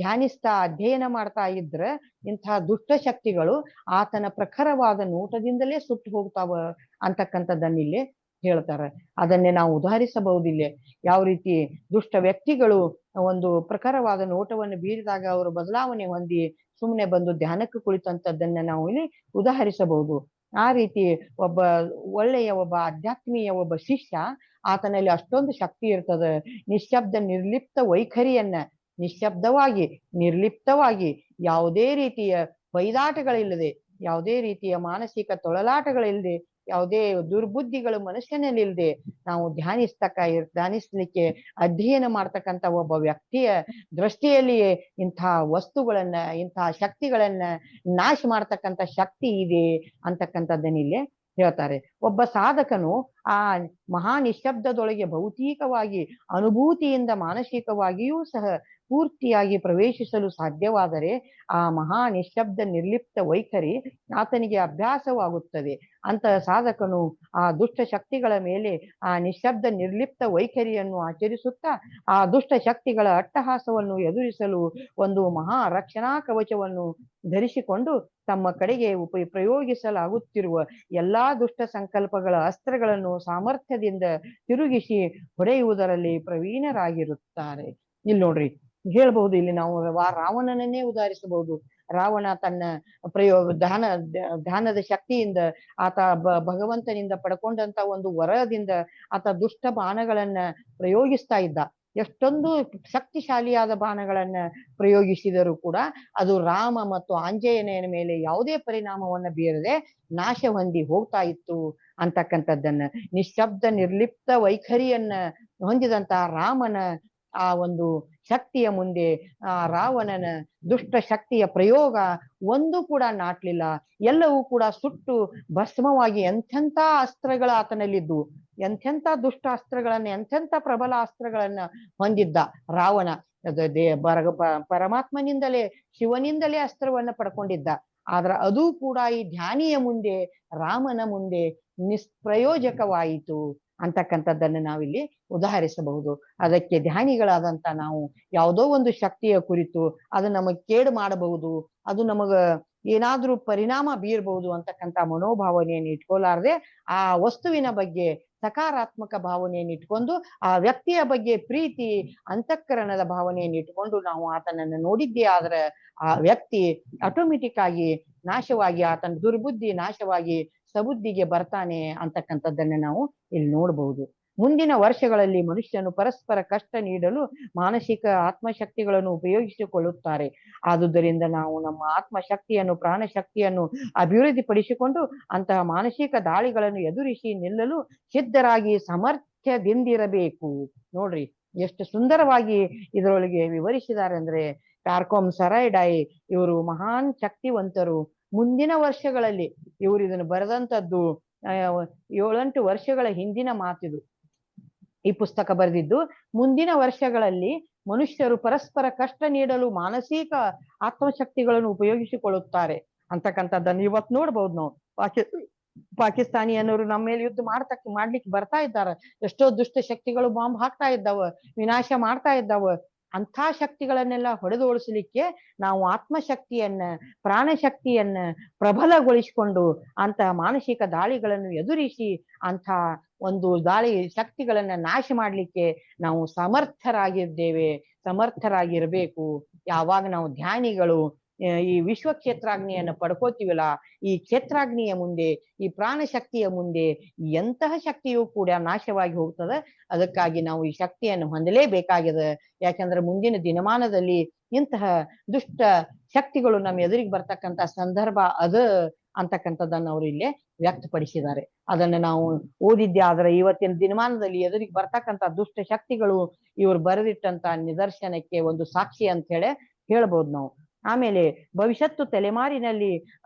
ಧ್ಯಾನಿಸ್ತಾ ಅಧ್ಯಯನ ಮಾಡ್ತಾ ಇದ್ರ ಇಂತಹ ದುಷ್ಟ ಶಕ್ತಿಗಳು ಆತನ ಪ್ರಖರವಾದ ನೋಟದಿಂದಲೇ ಸುಟ್ಟು ಹೋಗ್ತಾವ ಅಂತಕ್ಕಂಥದ್ದನ್ನಿಲ್ಲಿ ಹೇಳ್ತಾರೆ. ಅದನ್ನೇ ನಾವು ಉದಾಹರಿಸಬಹುದಿಲ್ಲ. ಯಾವ ರೀತಿ ದುಷ್ಟ ವ್ಯಕ್ತಿಗಳು ಒಂದು ಪ್ರಖರವಾದ ನೋಟವನ್ನು ಬೀರಿದಾಗ ಅವರು ಬದಲಾವಣೆ ಹೊಂದಿ ಸುಮ್ಮನೆ ಬಂದು ಧ್ಯಾನಕ್ಕೆ ಕುಳಿತಂತದ್ದನ್ನ ನಾವು ಇಲ್ಲಿ ಉದಾಹರಿಸಬಹುದು. ಆ ರೀತಿ ಒಬ್ಬ ಆಧ್ಯಾತ್ಮೀಯ ಒಬ್ಬ ಶಿಷ್ಯ, ಆತನಲ್ಲಿ ಅಷ್ಟೊಂದು ಶಕ್ತಿ ಇರ್ತದೆ. ನಿಶ್ಶಬ್ದ ನಿರ್ಲಿಪ್ತ ವೈಖರಿಯನ್ನ ನಿಶ್ಶಬ್ದವಾಗಿ ನಿರ್ಲಿಪ್ತವಾಗಿ ಯಾವುದೇ ರೀತಿಯ ಬೈದಾಟಗಳಿಲ್ಲದೆ, ಯಾವುದೇ ರೀತಿಯ ಮಾನಸಿಕ ತೊಳಲಾಟಗಳಿಲ್ಲದೆ, ಯಾವುದೇ ದುರ್ಬುದ್ಧಿಗಳು ಮನುಷ್ಯನಲ್ಲಿಲ್ಲದೆ ನಾವು ಧ್ಯಾನಿಸ್ಲಿಕ್ಕೆ ಅಧ್ಯಯನ ಮಾಡ್ತಕ್ಕಂಥ ಒಬ್ಬ ವ್ಯಕ್ತಿಯ ದೃಷ್ಟಿಯಲ್ಲಿಯೇ ಇಂತಹ ವಸ್ತುಗಳನ್ನ, ಇಂತಹ ಶಕ್ತಿಗಳನ್ನ ನಾಶ ಮಾಡ್ತಕ್ಕಂಥ ಶಕ್ತಿ ಇದೆ ಅಂತಕ್ಕಂಥದ್ದನ್ನಿಲ್ಲೇ ಹೇಳ್ತಾರೆ. ಒಬ್ಬ ಸಾಧಕನು ಆ ಮಹಾ ನಿಶ್ಶಬ್ದದೊಳಗೆ ಭೌತಿಕವಾಗಿ ಅನುಭೂತಿಯಿಂದ ಮಾನಸಿಕವಾಗಿಯೂ ಸಹ ಪೂರ್ತಿಯಾಗಿ ಪ್ರವೇಶಿಸಲು ಸಾಧ್ಯವಾದರೆ ಆ ಮಹಾ ನಿಶ್ಶಬ್ದ ನಿರ್ಲಿಪ್ತ ವೈಖರಿ ಆತನಿಗೆ ಅಭ್ಯಾಸವಾಗುತ್ತದೆ. ಅಂತಹ ಸಾಧಕನು ಆ ದುಷ್ಟ ಶಕ್ತಿಗಳ ಮೇಲೆ ಆ ನಿಶ್ಶಬ್ದ ನಿರ್ಲಿಪ್ತ ವೈಖರಿಯನ್ನು ಆಚರಿಸುತ್ತಾ ಆ ದುಷ್ಟ ಶಕ್ತಿಗಳ ಅಟ್ಟಹಾಸವನ್ನು ಎದುರಿಸಲು ಒಂದು ಮಹಾ ರಕ್ಷಣಾ ಕವಚವನ್ನು ಧರಿಸಿಕೊಂಡು ತಮ್ಮ ಕಡೆಗೆ ಪ್ರಯೋಗಿಸಲಾಗುತ್ತಿರುವ ಎಲ್ಲಾ ದುಷ್ಟ ಸಂಕಲ್ಪಗಳ ಅಸ್ತ್ರಗಳನ್ನು ಸಾಮರ್ಥ್ಯದಿಂದ ತಿರುಗಿಸಿ ಹೊಡೆಯುವುದರಲ್ಲಿ ಪ್ರವೀಣರಾಗಿರುತ್ತಾರೆ. ಇಲ್ಲಿ ನೋಡ್ರಿ, ಹೇಳ್ಬಹುದು, ಇಲ್ಲಿ ನಾವು ರಾವಣನನ್ನೇ ಉದಾಹರಿಸಬಹುದು. ರಾವಣ ತನ್ನ ಧ್ಯಾನದ ಶಕ್ತಿಯಿಂದ ಆತ ಭಗವಂತನಿಂದ ಪಡ್ಕೊಂಡಂತ ಒಂದು ವರದಿಂದ ಆತ ದುಷ್ಟ ಬಾಣಗಳನ್ನ ಪ್ರಯೋಗಿಸ್ತಾ ಇದ್ದ. ಎಷ್ಟೊಂದು ಶಕ್ತಿಶಾಲಿಯಾದ ಬಾಣಗಳನ್ನ ಪ್ರಯೋಗಿಸಿದರೂ ಕೂಡ ಅದು ರಾಮ ಮತ್ತು ಆಂಜನೇಯನ ಮೇಲೆ ಯಾವುದೇ ಪರಿಣಾಮವನ್ನ ಬೀರದೆ ನಾಶ ಹೊಂದಿ ಹೋಗ್ತಾ ಇತ್ತು ಅಂತಕ್ಕಂಥದ್ದನ್ನ, ನಿಶ್ಶಬ್ದ ನಿರ್ಲಿಪ್ತ ವೈಖರಿಯನ್ನ ಹೊಂದಿದಂತಹ ರಾಮನ ಆ ಒಂದು ಶಕ್ತಿಯ ಮುಂದೆ ಆ ರಾವಣನ ದುಷ್ಟ ಶಕ್ತಿಯ ಪ್ರಯೋಗ ಒಂದು ಕೂಡ ನಾಟ್ಲಿಲ್ಲ. ಎಲ್ಲವೂ ಕೂಡ ಸುಟ್ಟು ಭಸ್ಮವಾಗಿ ಎಂಥೆಂಥ ಅಸ್ತ್ರಗಳ ಆತನಲ್ಲಿದ್ದು, ಎಂಥೆಂಥ ದುಷ್ಟ ಅಸ್ತ್ರಗಳನ್ನ, ಎಂಥೆಂಥ ಪ್ರಬಲ ಅಸ್ತ್ರಗಳನ್ನ ಹೊಂದಿದ್ದ ರಾವಣ. ಪರಮಾತ್ಮನಿಂದಲೇ, ಶಿವನಿಂದಲೇ ಅಸ್ತ್ರವನ್ನ ಪಡ್ಕೊಂಡಿದ್ದ. ಆದ್ರ ಅದೂ ಕೂಡ ಈ ಧ್ಯಾನಿಯ ಮುಂದೆ, ರಾಮನ ಮುಂದೆ ನಿಷ್ಪ್ರಯೋಜಕವಾಯಿತು ಅಂತಕ್ಕಂಥದ್ದನ್ನು ನಾವಿಲ್ಲಿ ಉದಾಹರಿಸಬಹುದು. ಅದಕ್ಕೆ ಧ್ಯಾನಿಗಳಾದಂತ ನಾವು ಯಾವುದೋ ಒಂದು ಶಕ್ತಿಯ ಕುರಿತು ಅದು ನಮಗ್ ಕೇಡು ಮಾಡಬಹುದು, ಅದು ನಮಗ ಏನಾದ್ರೂ ಪರಿಣಾಮ ಬೀರಬಹುದು ಅಂತಕ್ಕಂಥ ಮನೋಭಾವನೆಯನ್ನು ಇಟ್ಕೊಲಾರ್ದೆ ಆ ವಸ್ತುವಿನ ಬಗ್ಗೆ ಸಕಾರಾತ್ಮಕ ಭಾವನೆಯನ್ನು ಇಟ್ಕೊಂಡು, ಆ ವ್ಯಕ್ತಿಯ ಬಗ್ಗೆ ಪ್ರೀತಿ ಅಂತಃಕರಣದ ಭಾವನೆಯನ್ನು ಇಟ್ಕೊಂಡು ನಾವು ಆತನನ್ನು ನೋಡಿದ್ದೇ ಆದ್ರೆ ಆ ವ್ಯಕ್ತಿ ಆಟೋಮೆಟಿಕ್ ಆಗಿ ನಾಶವಾಗಿ, ಆತನ ದುರ್ಬುದ್ಧಿ ನಾಶವಾಗಿ ಸಬುದ್ಧಿಗೆ ಬರ್ತಾನೆ ಅಂತಕ್ಕಂಥದ್ದನ್ನ ನಾವು ಇಲ್ಲಿ ನೋಡಬಹುದು. ಮುಂದಿನ ವರ್ಷಗಳಲ್ಲಿ ಮನುಷ್ಯನು ಪರಸ್ಪರ ಕಷ್ಟ ನೀಡಲು ಮಾನಸಿಕ ಆತ್ಮಶಕ್ತಿಗಳನ್ನು ಉಪಯೋಗಿಸಿಕೊಳ್ಳುತ್ತಾರೆ. ಆದುದರಿಂದ ನಾವು ನಮ್ಮ ಆತ್ಮಶಕ್ತಿಯನ್ನು, ಪ್ರಾಣಶಕ್ತಿಯನ್ನು ಅಭಿವೃದ್ಧಿಪಡಿಸಿಕೊಂಡು ಅಂತಹ ಮಾನಸಿಕ ದಾಳಿಗಳನ್ನು ಎದುರಿಸಿ ನಿಲ್ಲಲು ಸಿದ್ಧರಾಗಿ ಸಾಮರ್ಥ್ಯದಿಂದಿರಬೇಕು. ನೋಡ್ರಿ, ಎಷ್ಟು ಸುಂದರವಾಗಿ ಇದರೊಳಗೆ ವಿವರಿಸಿದ್ದಾರೆ ಅಂದ್ರೆ, ಕಾರ್ಕೊಮ್ ಸರಾಯ್ಡಾಯಿ ಇವರು ಮಹಾನ್ ಶಕ್ತಿವಂತರು. ಮುಂದಿನ ವರ್ಷಗಳಲ್ಲಿ ಇವರು ಇದನ್ನು ಬರೆದಂಥದ್ದು 7-8 ವರ್ಷಗಳ ಹಿಂದಿನ ಮಾತಿದು. ಈ ಪುಸ್ತಕ ಬರೆದಿದ್ದು ಮುಂದಿನ ವರ್ಷಗಳಲ್ಲಿ ಮನುಷ್ಯರು ಪರಸ್ಪರ ಕಷ್ಟ ನೀಡಲು ಮಾನಸಿಕ ಆತ್ಮಶಕ್ತಿಗಳನ್ನು ಉಪಯೋಗಿಸಿಕೊಳ್ಳುತ್ತಾರೆ ಅಂತಕ್ಕಂಥದ್ದನ್ನು ಇವತ್ತು ನೋಡ್ಬಹುದು ನಾವು. ಪಾಕಿಸ್ತಾನಿಯನ್ನವರು ನಮ್ಮ ಮೇಲೆ ಯುದ್ಧ ಮಾಡ್ಲಿಕ್ಕೆ ಬರ್ತಾ ಇದ್ದಾರೆ. ಎಷ್ಟೋ ದುಷ್ಟ ಶಕ್ತಿಗಳು ಬಾಂಬ್ ಹಾಕ್ತಾ ಇದ್ದಾವ, ವಿನಾಶ ಮಾಡ್ತಾ ಇದ್ದಾವ. ಅಂಥ ಶಕ್ತಿಗಳನ್ನೆಲ್ಲ ಹೊಡೆದೋಡಿಸಲಿಕ್ಕೆ ನಾವು ಆತ್ಮಶಕ್ತಿಯನ್ನ ಪ್ರಾಣಶಕ್ತಿಯನ್ನ ಪ್ರಬಲಗೊಳಿಸಿಕೊಂಡು ಅಂತಹ ಮಾನಸಿಕ ದಾಳಿಗಳನ್ನು ಎದುರಿಸಿ ಅಂಥ ಒಂದು ದಾಳಿ ಶಕ್ತಿಗಳನ್ನ ನಾಶ ಮಾಡ್ಲಿಕ್ಕೆ ನಾವು ಸಮರ್ಥರಾಗಿರ್ಬೇಕು. ಯಾವಾಗ ನಾವು ಧ್ಯಾನಿಗಳು ಈ ವಿಶ್ವ ಕ್ಷೇತ್ರಾಗ್ನಿಯನ್ನು ಪಡ್ಕೋತೀವಲ್ಲ, ಈ ಕ್ಷೇತ್ರಾಗ್ನಿಯ ಮುಂದೆ, ಈ ಪ್ರಾಣಶಕ್ತಿಯ ಮುಂದೆ ಎಂತಹ ಶಕ್ತಿಯೂ ಕೂಡ ನಾಶವಾಗಿ ಹೋಗ್ತದೆ. ಅದಕ್ಕಾಗಿ ನಾವು ಈ ಶಕ್ತಿಯನ್ನು ಹೊಂದಲೇಬೇಕಾಗಿದೆ. ಯಾಕಂದ್ರೆ ಮುಂದಿನ ದಿನಮಾನದಲ್ಲಿ ಇಂತಹ ದುಷ್ಟ ಶಕ್ತಿಗಳು ನಮ್ಮ ಎದುರಿಗೆ ಬರ್ತಕ್ಕಂಥ ಸಂದರ್ಭ ಅಂತಕ್ಕಂಥದ್ದನ್ನು ಅವರು ಇಲ್ಲೇ ವ್ಯಕ್ತಪಡಿಸಿದ್ದಾರೆ. ಅದನ್ನು ನಾವು ಓದಿದ್ದೆ. ಆದ್ರೆ ಇವತ್ತಿನ ದಿನಮಾನದಲ್ಲಿ ಎದುರಿಗೆ ಬರ್ತಕ್ಕಂಥ ದುಷ್ಟ ಶಕ್ತಿಗಳು ಇವರು ಬರೆದಿಟ್ಟಂತ ನಿದರ್ಶನಕ್ಕೆ ಒಂದು ಸಾಕ್ಷಿ ಅಂತ ಹೇಳ್ಬೋದು ನಾವು. ಆಮೇಲೆ ಭವಿಷ್ಯತ್ತು ತಲೆಮಾರಿನಲ್ಲಿ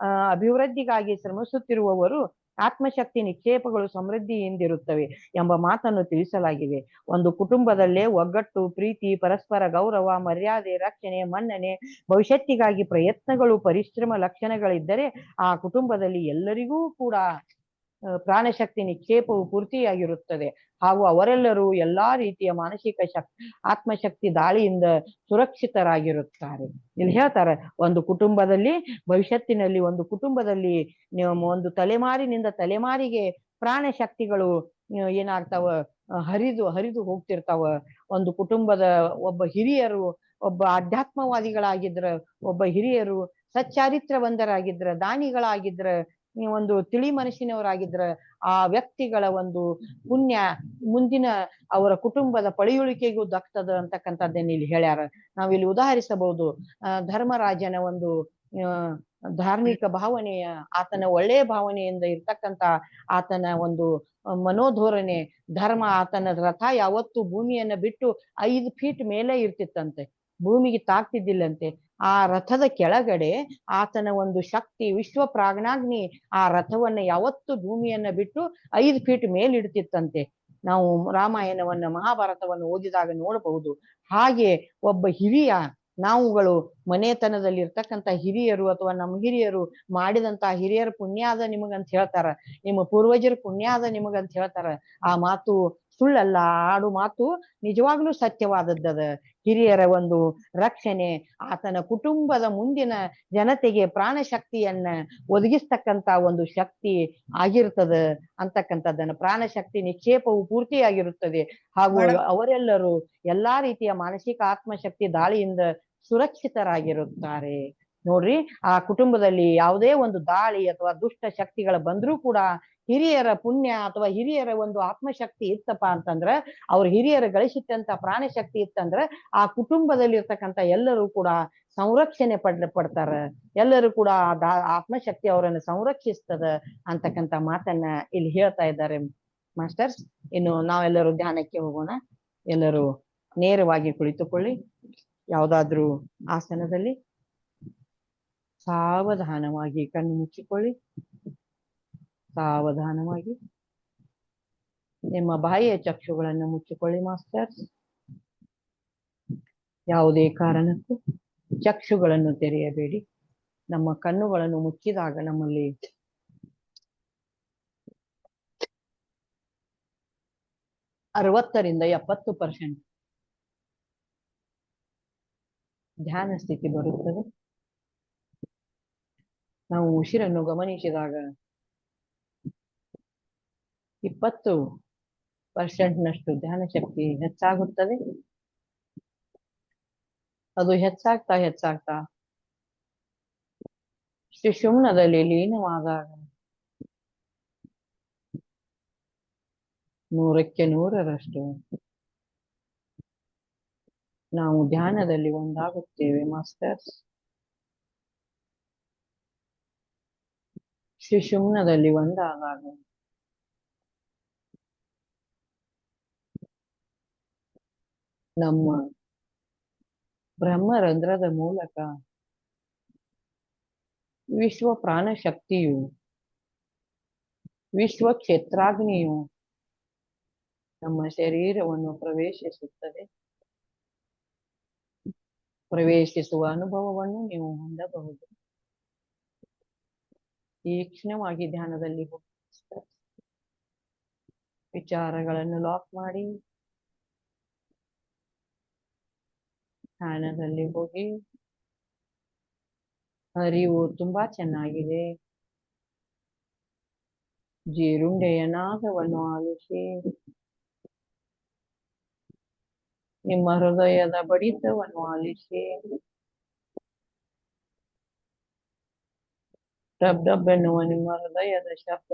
ಅಭಿವೃದ್ಧಿಗಾಗಿ ಶ್ರಮಿಸುತ್ತಿರುವವರು ಆತ್ಮಶಕ್ತಿ ನಿಕ್ಷೇಪಗಳು ಸಮೃದ್ಧಿಯಿಂದಿರುತ್ತವೆ ಎಂಬ ಮಾತನ್ನು ತಿಳಿಸಲಾಗಿದೆ. ಒಂದು ಕುಟುಂಬದಲ್ಲೇ ಒಗ್ಗಟ್ಟು, ಪ್ರೀತಿ, ಪರಸ್ಪರ ಗೌರವ, ಮರ್ಯಾದೆ, ರಕ್ಷಣೆ, ಮನ್ನಣೆ, ಭವಿಷ್ಯತ್ತಿಗಾಗಿ ಪ್ರಯತ್ನಗಳು, ಪರಿಶ್ರಮ ಲಕ್ಷಣಗಳಿದ್ದರೆ ಆ ಕುಟುಂಬದಲ್ಲಿ ಎಲ್ಲರಿಗೂ ಕೂಡ ಪ್ರಾಣಶಕ್ತಿ ನಿಕ್ಷೇಪವು ಪೂರ್ತಿಯಾಗಿರುತ್ತದೆ. ಹಾಗೂ ಅವರೆಲ್ಲರೂ ಎಲ್ಲಾ ರೀತಿಯ ಮಾನಸಿಕ ಆತ್ಮಶಕ್ತಿ ದಾಳಿಯಿಂದ ಸುರಕ್ಷಿತರಾಗಿರುತ್ತಾರೆ. ಇಲ್ಲಿ ಹೇಳ್ತಾರೆ, ಒಂದು ಕುಟುಂಬದಲ್ಲಿ ಭವಿಷ್ಯತ್ತಿನಲ್ಲಿ ಒಂದು ಕುಟುಂಬದಲ್ಲಿ ಒಂದು ತಲೆಮಾರಿನಿಂದ ತಲೆಮಾರಿಗೆ ಪ್ರಾಣಶಕ್ತಿಗಳು ಏನಾಗ್ತಾವ, ಹರಿದು ಹೋಗ್ತಿರ್ತಾವ. ಒಂದು ಕುಟುಂಬದ ಒಬ್ಬ ಹಿರಿಯರು, ಒಬ್ಬ ಆಧ್ಯಾತ್ಮವಾದಿಗಳಾಗಿದ್ರ, ಒಬ್ಬ ಹಿರಿಯರು ಸಚ್ಚಾರಿತ್ರವಂತರಾಗಿದ್ರ, ದಾನಿಗಳಾಗಿದ್ರ, ಒಂದು ತಿಳಿ ಮನಸ್ಸಿನವರಾಗಿದ್ರ ಆ ವ್ಯಕ್ತಿಗಳ ಒಂದು ಪುಣ್ಯ ಮುಂದಿನ ಅವರ ಕುಟುಂಬದ ಪಳೆಯುಳಿಕೆಗೂ ದಕ್ತದ ಅಂತಕ್ಕಂಥದ್ದನ್ನ ಇಲ್ಲಿ ಹೇಳ್ಯಾರ. ನಾವಿಲ್ಲಿ ಉದಾಹರಿಸಬಹುದು. ಧರ್ಮರಾಜನ ಒಂದು ಧಾರ್ಮಿಕ ಭಾವನೆಯ, ಆತನ ಒಳ್ಳೆಯ ಭಾವನೆಯಿಂದ ಇರ್ತಕ್ಕಂಥ ಆತನ ಒಂದು ಮನೋಧೋರಣೆ, ಧರ್ಮ, ಆತನ ರಥ ಯಾವತ್ತು ಭೂಮಿಯನ್ನ ಬಿಟ್ಟು 5 ಫೀಟ್ ಮೇಲೆ ಇರ್ತಿತ್ತಂತೆ, ಭೂಮಿಗೆ ತಾಕ್ತಿದ್ದಿಲ್ಲಂತೆ. ಆ ರಥದ ಕೆಳಗಡೆ ಆತನ ಒಂದು ಶಕ್ತಿ, ವಿಶ್ವ ಪ್ರಾಜ್ಞಾಗ್ನಿ ಆ ರಥವನ್ನ ಯಾವತ್ತು ಭೂಮಿಯನ್ನ ಬಿಟ್ಟು 5 ಫೀಟ್ ಮೇಲಿಡ್ತಿತ್ತಂತೆ. ನಾವು ರಾಮಾಯಣವನ್ನ, ಮಹಾಭಾರತವನ್ನು ಓದಿದಾಗ ನೋಡಬಹುದು. ಹಾಗೆ ಒಬ್ಬ ಹಿರಿಯ, ನಾವುಗಳು ಮನೆತನದಲ್ಲಿ ಇರ್ತಕ್ಕಂಥ ಹಿರಿಯರು ಅಥವಾ ನಮ್ಮ ಹಿರಿಯರು ಮಾಡಿದಂತ ಹಿರಿಯರ ಪುಣ್ಯಾದ ನಿಮಗಂತ ಹೇಳ್ತಾರ, ನಿಮ್ಮ ಪೂರ್ವಜರ ಪುಣ್ಯಾದ ನಿಮಗಂತ ಹೇಳ್ತಾರ. ಆ ಮಾತು ಸುಳ್ಳಲ್ಲ, ಆಡು ಮಾತು ನಿಜವಾಗ್ಲೂ ಸತ್ಯವಾದದ್ದದ. ಹಿರಿಯರ ಒಂದು ರಕ್ಷಣೆ, ಆತನ ಕುಟುಂಬದ ಮುಂದಿನ ಜನತೆಗೆ ಪ್ರಾಣಶಕ್ತಿಯನ್ನ ಒದಗಿಸ್ತಕ್ಕಂತ ಒಂದು ಶಕ್ತಿ ಆಗಿರ್ತದ ಅಂತಕ್ಕಂಥದ್ದನ್ನ, ಪ್ರಾಣಶಕ್ತಿ ನಿಕ್ಷೇಪವು ಪೂರ್ತಿಯಾಗಿರುತ್ತದೆ. ಹಾಗೂ ಅವರೆಲ್ಲರೂ ಎಲ್ಲಾ ರೀತಿಯ ಮಾನಸಿಕ ಆತ್ಮಶಕ್ತಿ ದಾಳಿಯಿಂದ ಸುರಕ್ಷಿತರಾಗಿರುತ್ತಾರೆ. ನೋಡ್ರಿ, ಆ ಕುಟುಂಬದಲ್ಲಿ ಯಾವುದೇ ಒಂದು ದಾಳಿ ಅಥವಾ ದುಷ್ಟ ಶಕ್ತಿಗಳು ಬಂದ್ರೂ ಕೂಡ ಹಿರಿಯರ ಪುಣ್ಯ ಅಥವಾ ಹಿರಿಯರ ಒಂದು ಆತ್ಮಶಕ್ತಿ ಇತ್ತಪ್ಪ ಅಂತಂದ್ರ, ಅವ್ರ ಹಿರಿಯರ ಗಳಿಸಿಟ್ಟಂತ ಪ್ರಾಣಶಕ್ತಿ ಇತ್ತಂದ್ರ ಆ ಕುಟುಂಬದಲ್ಲಿ ಇರ್ತಕ್ಕಂಥ ಎಲ್ಲರೂ ಕೂಡ ಸಂರಕ್ಷಣೆ ಪಡ್ತಾರ. ಎಲ್ಲರೂ ಕೂಡ ಆತ್ಮಶಕ್ತಿ ಅವರನ್ನು ಸಂರಕ್ಷಿಸ್ತದ ಅಂತಕ್ಕಂಥ ಮಾತನ್ನ ಇಲ್ಲಿ ಹೇಳ್ತಾ ಇದ್ದಾರೆ ಮಾಸ್ಟರ್ಸ್. ಇನ್ನು ನಾವೆಲ್ಲರೂ ಧ್ಯಾನಕ್ಕೆ ಹೋಗೋಣ. ಎಲ್ಲರೂ ನೇರವಾಗಿ ಕುಳಿತುಕೊಳ್ಳಿ. ಯಾವುದಾದ್ರೂ ಆಸನದಲ್ಲಿ ಸಾವಧಾನವಾಗಿ ಕಣ್ಣು ಮುಚ್ಚಿಕೊಳ್ಳಿ. ಸಾವಧಾನವಾಗಿ ನಿಮ್ಮ ಬಾಯಿಯ ಚಕ್ಷುಗಳನ್ನು ಮುಚ್ಚಿಕೊಳ್ಳಿ ಮಾಸ್ಟರ್ಸ್. ಯಾವುದೇ ಕಾರಣಕ್ಕೂ ಚಕ್ಷುಗಳನ್ನು ತೆರೆಯಬೇಡಿ. ನಮ್ಮ ಕಣ್ಣುಗಳನ್ನು ಮುಚ್ಚಿದಾಗ ನಮ್ಮಲ್ಲಿ ಅರವತ್ತರಿಂದ 70% ಧ್ಯಾನ ಸ್ಥಿತಿ ಬರುತ್ತದೆ. ನಾವು ಉಸಿರನ್ನು ಗಮನಿಸಿದಾಗ 20% ಧ್ಯಾನ ಶಕ್ತಿ ಹೆಚ್ಚಾಗುತ್ತದೆ. ಅದು ಹೆಚ್ಚಾಗ್ತಾ ಸುಷುಮ್ನದಲ್ಲಿ ಲೀನವಾದಾಗ 100% ನಾವು ಧ್ಯಾನದಲ್ಲಿ ಒಂದಾಗುತ್ತೇವೆ ಮಾಸ್ಟರ್ಸ್. ಸುಷುಮ್ನದಲ್ಲಿ ಒಂದಾದಾಗ ನಮ್ಮ ಬ್ರಹ್ಮರಂಧ್ರದ ಮೂಲಕ ವಿಶ್ವ ಪ್ರಾಣಶಕ್ತಿಯು, ವಿಶ್ವ ಕ್ಷೇತ್ರಾಗ್ನಿಯು ನಮ್ಮ ಶರೀರವನ್ನು ಪ್ರವೇಶಿಸುತ್ತದೆ. ಪ್ರವೇಶಿಸುವ ಅನುಭವವನ್ನು ನೀವು ಹೊಂದಬಹುದು. ತೀಕ್ಷ್ಣವಾಗಿ ಧ್ಯಾನದಲ್ಲಿ ವಿಚಾರಗಳನ್ನು ಲಾಕ್ ಮಾಡಿ ಧ್ಯಾನದಲ್ಲಿ ಹೋಗಿ ಅರಿವು ತುಂಬಾ ಚೆನ್ನಾಗಿದೆ. ಜೀರುಂಡೆಯ ನಾದವನ್ನು ಆಲಿಸಿ ನಿಮ್ಮ ಹೃದಯದ ಬಡಿತವನ್ನು ಆಲಿಸಿ ಡಬ್ ಡಬ್ ಎನ್ನುವ ನಿಮ್ಮ ಹೃದಯದ ಶಬ್ದ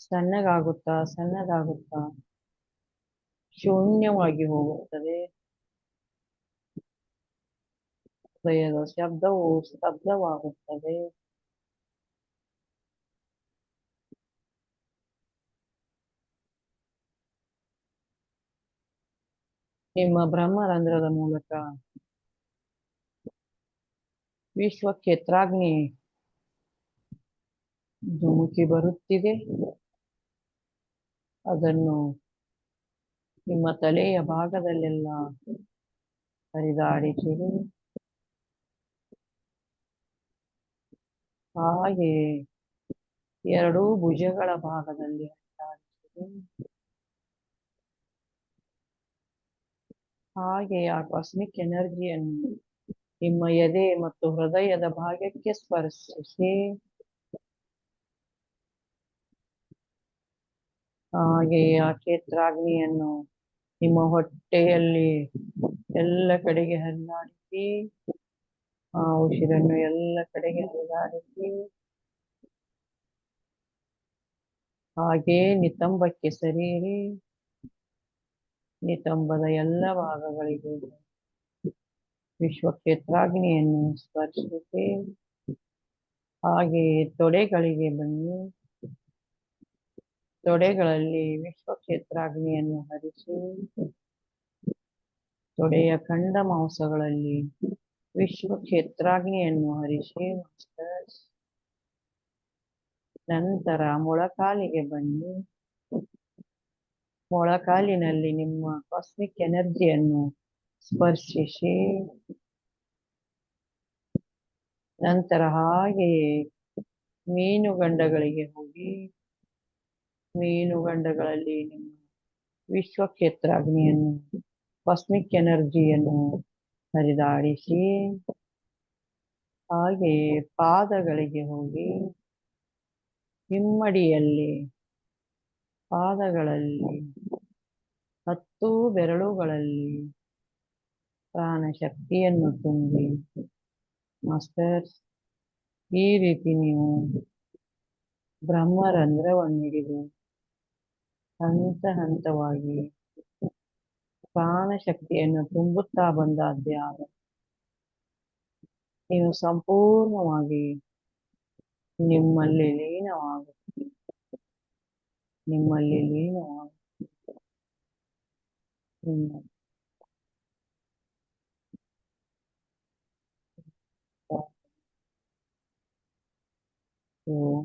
ಸಣ್ಣಗಾಗುತ್ತಾ ಸಣ್ಣದಾಗುತ್ತಾ ಶೂನ್ಯವಾಗಿ ಹೋಗುತ್ತದೆ. ಹೃದಯದ ಶಬ್ದವು ಸ್ತಬ್ಧವಾಗುತ್ತದೆ. ನಿಮ್ಮ ಬ್ರಹ್ಮರಂಧ್ರದ ಮೂಲಕ ವಿಶ್ವಕ್ಷೇತ್ರಾಗ್ನಿ ಧುಮುಕಿ ಬರುತ್ತಿದೆ. ಅದನ್ನು ನಿಮ್ಮ ತಲೆಯ ಭಾಗದಲ್ಲೆಲ್ಲ ಹರಿದಾಡಿಸಿರಿ. ಹಾಗೆ ಎರಡೂ ಭುಜಗಳ ಭಾಗದಲ್ಲಿ ಹರಿದಾಡಿಸಿರಿ. ಹಾಗೆ ಆ ಕಾಸ್ಮಿಕ್ ಎನರ್ಜಿಯನ್ನು ನಿಮ್ಮ ಎದೆ ಮತ್ತು ಹೃದಯದ ಭಾಗಕ್ಕೆ ಸ್ಪರ್ಶಿಸಿ. ಹಾಗೆ ಆ ಕ್ಷೇತ್ರಾಗ್ನಿಯನ್ನು ನಿಮ್ಮ ಹೊಟ್ಟೆಯಲ್ಲಿ ಎಲ್ಲ ಕಡೆಗೆ ಹರಿದಾಡಿಸಿ. ಆ ಉಸಿರನ್ನು ಎಲ್ಲ ಕಡೆಗೆ ಹರಿದಾಡಿಸಿ. ಹಾಗೆ ನಿತಂಬಕ್ಕೆ ಸರಿಯಿರಿ. ನಿತಂಬದ ಎಲ್ಲ ಭಾಗಗಳಿಗೆ ವಿಶ್ವಕ್ಷೇತ್ರಾಗ್ನಿಯನ್ನು ಸ್ಪರ್ಶಿಸಿ. ಹಾಗೆ ತೊಡೆಗಳಿಗೆ ಬನ್ನಿ. ತೊಡೆಗಳಲ್ಲಿ ವಿಶ್ವಕ್ಷೇತ್ರಾಗ್ನಿಯನ್ನು ಹರಿಸಿ. ತೊಡೆಯ ಖಂಡ ಮಾಂಸಗಳಲ್ಲಿ ವಿಶ್ವಕ್ಷೇತ್ರಾಗ್ನಿಯನ್ನು ಹರಿಸಿ ಮಾಸ್ಟರ್ಸ್. ನಂತರ ಮೊಳಕಾಲಿಗೆ ಬನ್ನಿ. ಮೊಳಕಾಲಿನಲ್ಲಿ ನಿಮ್ಮ ಕಾಸ್ಮಿಕ್ ಎನರ್ಜಿಯನ್ನು ಸ್ಪರ್ಶಿಸಿ. ನಂತರ ಹಾಗೆಯೇ ಮೀನುಗಂಡಗಳಿಗೆ ಹೋಗಿ ಮೀನುಗಂಡಗಳಲ್ಲಿ ನಿಮ್ಮ ವಿಶ್ವಕ್ಷೇತ್ರಾಗ್ನಿಯನ್ನು ಕಾಸ್ಮಿಕ್ ಎನರ್ಜಿಯನ್ನು ಹರಿದಾಡಿಸಿ. ಹಾಗೆಯೇ ಪಾದಗಳಿಗೆ ಹೋಗಿ ಹಿಮ್ಮಡಿಯಲ್ಲಿ ಪಾದಗಳಲ್ಲಿ 10 ಬೆರಳುಗಳಲ್ಲಿ ಪ್ರಾಣಶಕ್ತಿಯನ್ನು ತುಂಬಿ ಮಾಸ್ಟರ್ಸ್. ಈ ರೀತಿ ನೀವು ಬ್ರಹ್ಮರಂಧ್ರವನ್ನು ಹಿಡಿದು ಹಂತ ಹಂತವಾಗಿ ಪ್ರಾಣಶಕ್ತಿಯನ್ನು ತುಂಬುತ್ತಾ ಬಂದಾದ್ಯಾಗ ನೀವು ಸಂಪೂರ್ಣವಾಗಿ ನಿಮ್ಮಲ್ಲಿ ಲೀನವಾಗುತ್ತೀರಿ. ನಿಮ್ಮಲ್ಲಿ ಲೀನವಾಗುತ್ತೀರಿ. ಓಂ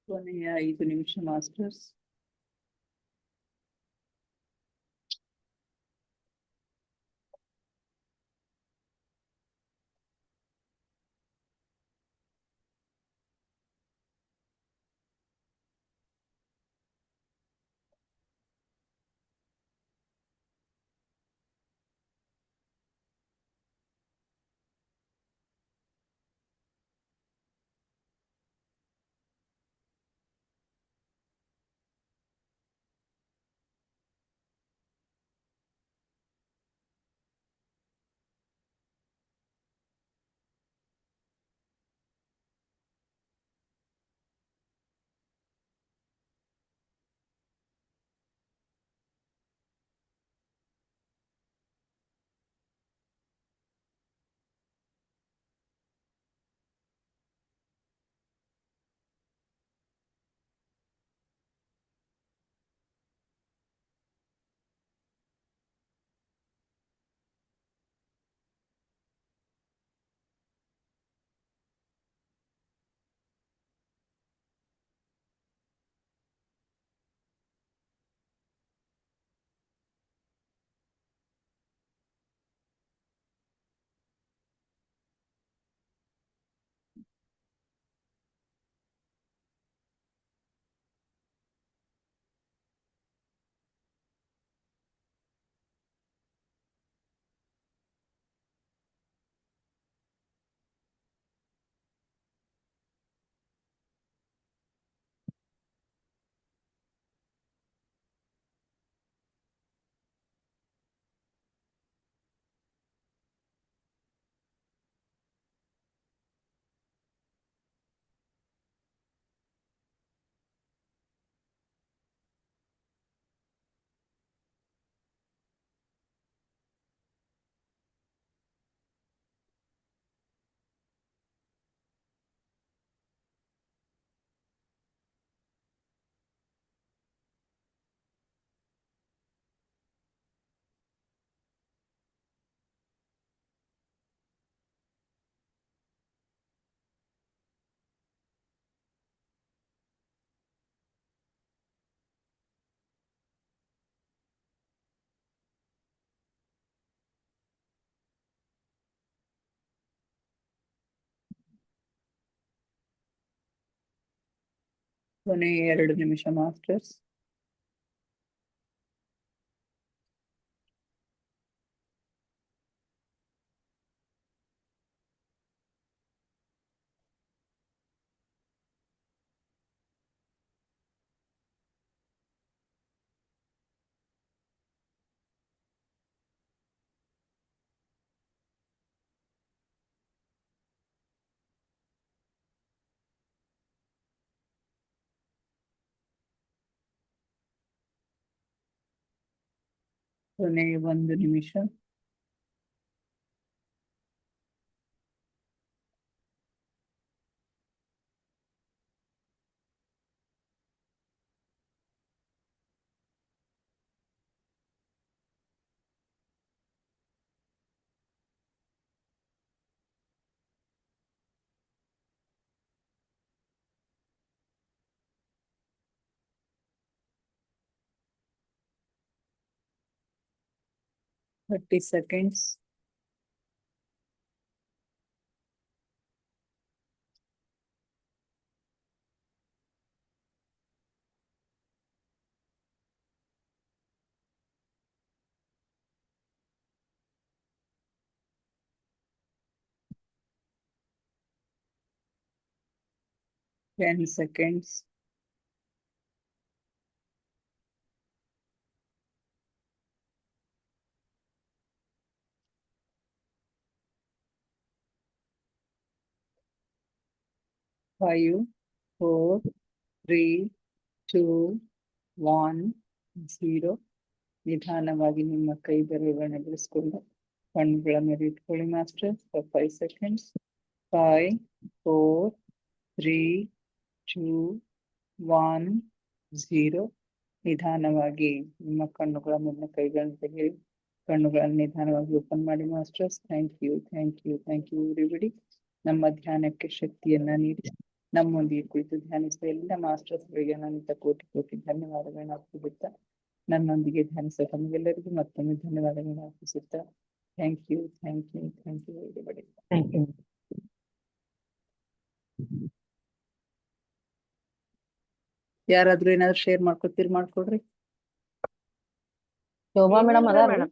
ಕೊನೆಯ 5 ನಿಮಿಷ ಮಾಸ್ಟರ್ಸ್. ಕೊನೆಯ 2 ನಿಮಿಷ ಮಾಸ್ಟರ್ಸ್. ಕೊನೆಯ 1 ನಿಮಿಷ. Thirty seconds. Ten seconds. Five, 4, 3, 2, 1, 0. ನಿಧಾನವಾಗಿ ನಿಮ್ಮ ಕೈ ಬೆರಳುಗಳನ್ನ ಬಿಡಿಸ್ಕೊಂಡು ಕಣ್ಣುಗಳ ಮೇಲೆ ಇಟ್ಕೊಳ್ಳಿ ಮಾಸ್ಟರ್ ಫಾರ್ 5 seconds. 5, 4, 3, 2, 1, 0. ನಿಧಾನವಾಗಿ ನಿಮ್ಮ ಕಣ್ಣುಗಳ ಮೇಲೆ ಕೈಗಳನ್ನು ತೆಗೆದು ಕಣ್ಣುಗಳನ್ನು ನಿಧಾನವಾಗಿ ಓಪನ್ ಮಾಡಿ ಮಾಸ್ಟರ್ಸ್. Thank you everybody. ನಮ್ಮ ಧ್ಯಾನಕ್ಕೆ ಶಕ್ತಿಯನ್ನ ನೀಡಿ ನಮ್ಮೊಂದಿಗೆ ಕುಳಿತು ಧ್ಯಾನಿಸುವ ಎಲ್ಲ ಮಾಸ್ಟರ್ಸ್ಗಳಿಗೆ ಅನಂತ ಕೋಟಿ ಕೋಟಿ ಧನ್ಯವಾದಗಳನ್ನು ಅರ್ಪಿಸುತ್ತಾ ನನ್ನೊಂದಿಗೆ ಧ್ಯಾನಿಸುವ ತಮಗೆಲ್ಲರಿಗೂ ಮತ್ತೊಮ್ಮೆ ಧನ್ಯವಾದಗಳನ್ನು ಅರ್ಪಿಸುತ್ತಾ thank you everybody. Thank you. ಯಾರಾದ್ರೂ ಏನಾದ್ರು ಶೇರ್ ಮಾಡ್ಕೊಡ್ರಿ. ಶೋಭಾ ಮೇಡಮ್ ಅದಾರ ಮೇಡಮ್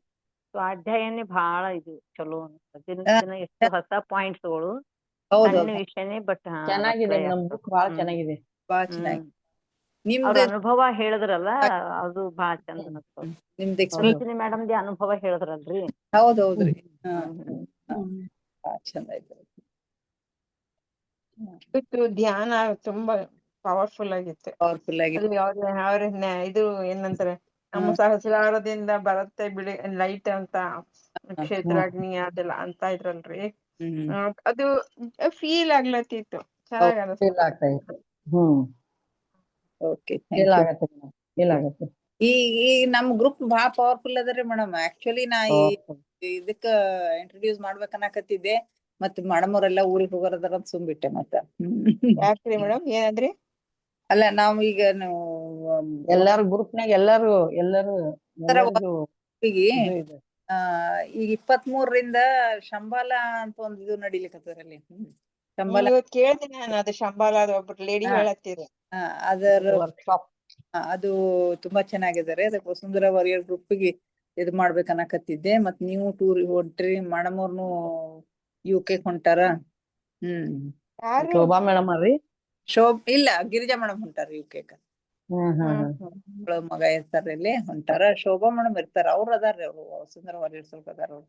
ಸ್ವಾಧ್ಯಾಯನೇ ಬಹಳ ಇದು ಚಲೋ ಅನ್ಸುತ್ತೆ. ದಿನ ದಿನ ಎಷ್ಟು ಹೊಸ ಪಾಯಿಂಟ್ಸ್ಗಳು ಹೌದು ಸಣ್ಣ ವಿಷಯನೇ ಬಟ್ ಚೆನ್ನಾಗಿದೆ ನಮ್ ಬುಕ್ ಬಹಳ ಚೆನ್ನಾಗಿದೆ. ಬಹಳ ಚೆನ್ನಾಗಿ ಅವ್ರ ನಿಮ್ದು ಅನುಭವ ಹೇಳಿದ್ರಲ್ಲ ಅದು ಬಹಳ ಚಂದ ಅನ್ಸ್ತದ. ನಿಮ್ದು ಸುಲೋಚನಿ ಮೇಡಮ್ ದಿ ಅನುಭವ ಹೇಳಿದ್ರಲ್ರಿ. ಹೌದೌದ್ರಿ ಚಂದ ಆಯ್ತು. ಇವತ್ತು ಧ್ಯಾನ ತುಂಬಾ ಪವರ್ಫುಲ್ ಆಗಿತ್ತು. ಪವರ್ಫುಲ್ ಆಗಿ ಅದು ಅವ್ರ ಇದು ಏನಂತಾರೆ ನಮ್ಮ ಸಹಸ್ರಾರದಿಂದ ಬರುತ್ತೆ ಬಿಳಿ ಲೈಟ್ ಅಂತ ಕ್ಷೇತ್ರಾಗ್ನಿ ಅದೆಲ್ಲ ಅಂತ ಇದ್ರಲ್ರಿ. ಅದು ಫೀಲ್ ಆಗ್ಲತ್ತಿತ್ತು. ಚೆನ್ನಾಗ್ ಅನಿಸ್ತು. ಫೀಲ್ ಆಗ್ತಾ ಇತ್ತು. ಓಕೆ ಫೀಲ್ ಆಗತ್ತೆ ಫೀಲ್ ಆಗತ್ತೆ. ಈ ನಮ್ ಗ್ರೂಪ್ ಬಹಳ ಪವರ್ಫುಲ್ ಅದರಿ ಮೇಡಮ್. ಆಕ್ಚುಲಿ ನಾ ಇದಕ್ಕ ಇಂಟ್ರೊಡ್ಯೂಸ್ ಮಾಡ್ಬೇಕನ್ನಕತ್ತಿದ್ದೆ ಮತ್ ಮೇಡಮ್ ಅವ್ರೆಲ್ಲ ಊರಿಗೆ ಹೋಗೋರದಾರ ಅಂತ ಸುಮ್ಬಿಟ್ಟೆ ಮತ್ತ. ಯಾಕ್ರಿ ಮೇಡಮ್ ಏನಂದ್ರಿ? ಅಲ್ಲ ನಾವ್ ಈಗ ಎಲ್ಲಾರು ಗ್ರೂಪ್ನಾಗ ಎಲ್ಲಾರು ಈಗ 23ರಿಂದ ಶಂಬಾಲ ಅಂತ ಒಂದ್ ಇದು ನಡಿಲಿಕ್ಕತ್ತದಲ್ಲಿ ಶಂಬಾಲ ಇವತ್ತು ಕೇಳ್ದೆ ನಾನು ಅದು ಶಂಬಾಲ ಒಬ್ರು ಲೇಡಿ ಹೇಳತ್ತೀರಿ. ಅದರ ವರ್ಕ್ಶಾಪ್ ಅದು ತುಂಬಾ ಚೆನ್ನಾಗಿದ್ದಾರೆ. ಅದಕ್ಕೆ ವಸುಂಧರಾ ವಾರಿಯರ್ ಗ್ರೂಪ್ಗೆ ಇದು ಮಾಡ್ಬೇಕನ್ನಕತ್ತಿದ್ದೆ. ಮತ್ ನೀವು ಟೂರಿಗೆ ಹೊಂಟ್ರಿ, ಮೇಡಮ್ ಅವ್ರನು UK ಹೊಂಟಾರ. ಶೋಭಾ ಮೇಡಮ್ ಅವ್ರಿ ಇಲ್ಲ ಗಿರಿಜಾ ಮೇಡಮ್ ಹೊಂಟಾರ UK. ಮಗ ಇರ್ತಾರ ಇಲ್ಲಿ ಹೊಂಟಾರ. ಶೋಭಾ ಮೇಡಮ್ ಇರ್ತಾರ. ಅವ್ರು ಅದಾರ್ರಿ ಅವ್ರು ವಸುಂಧರಾ ವಾರಿಯರ್ ಸ್ವಲ್ಪ ಅದಾರ ಅವ್ರು.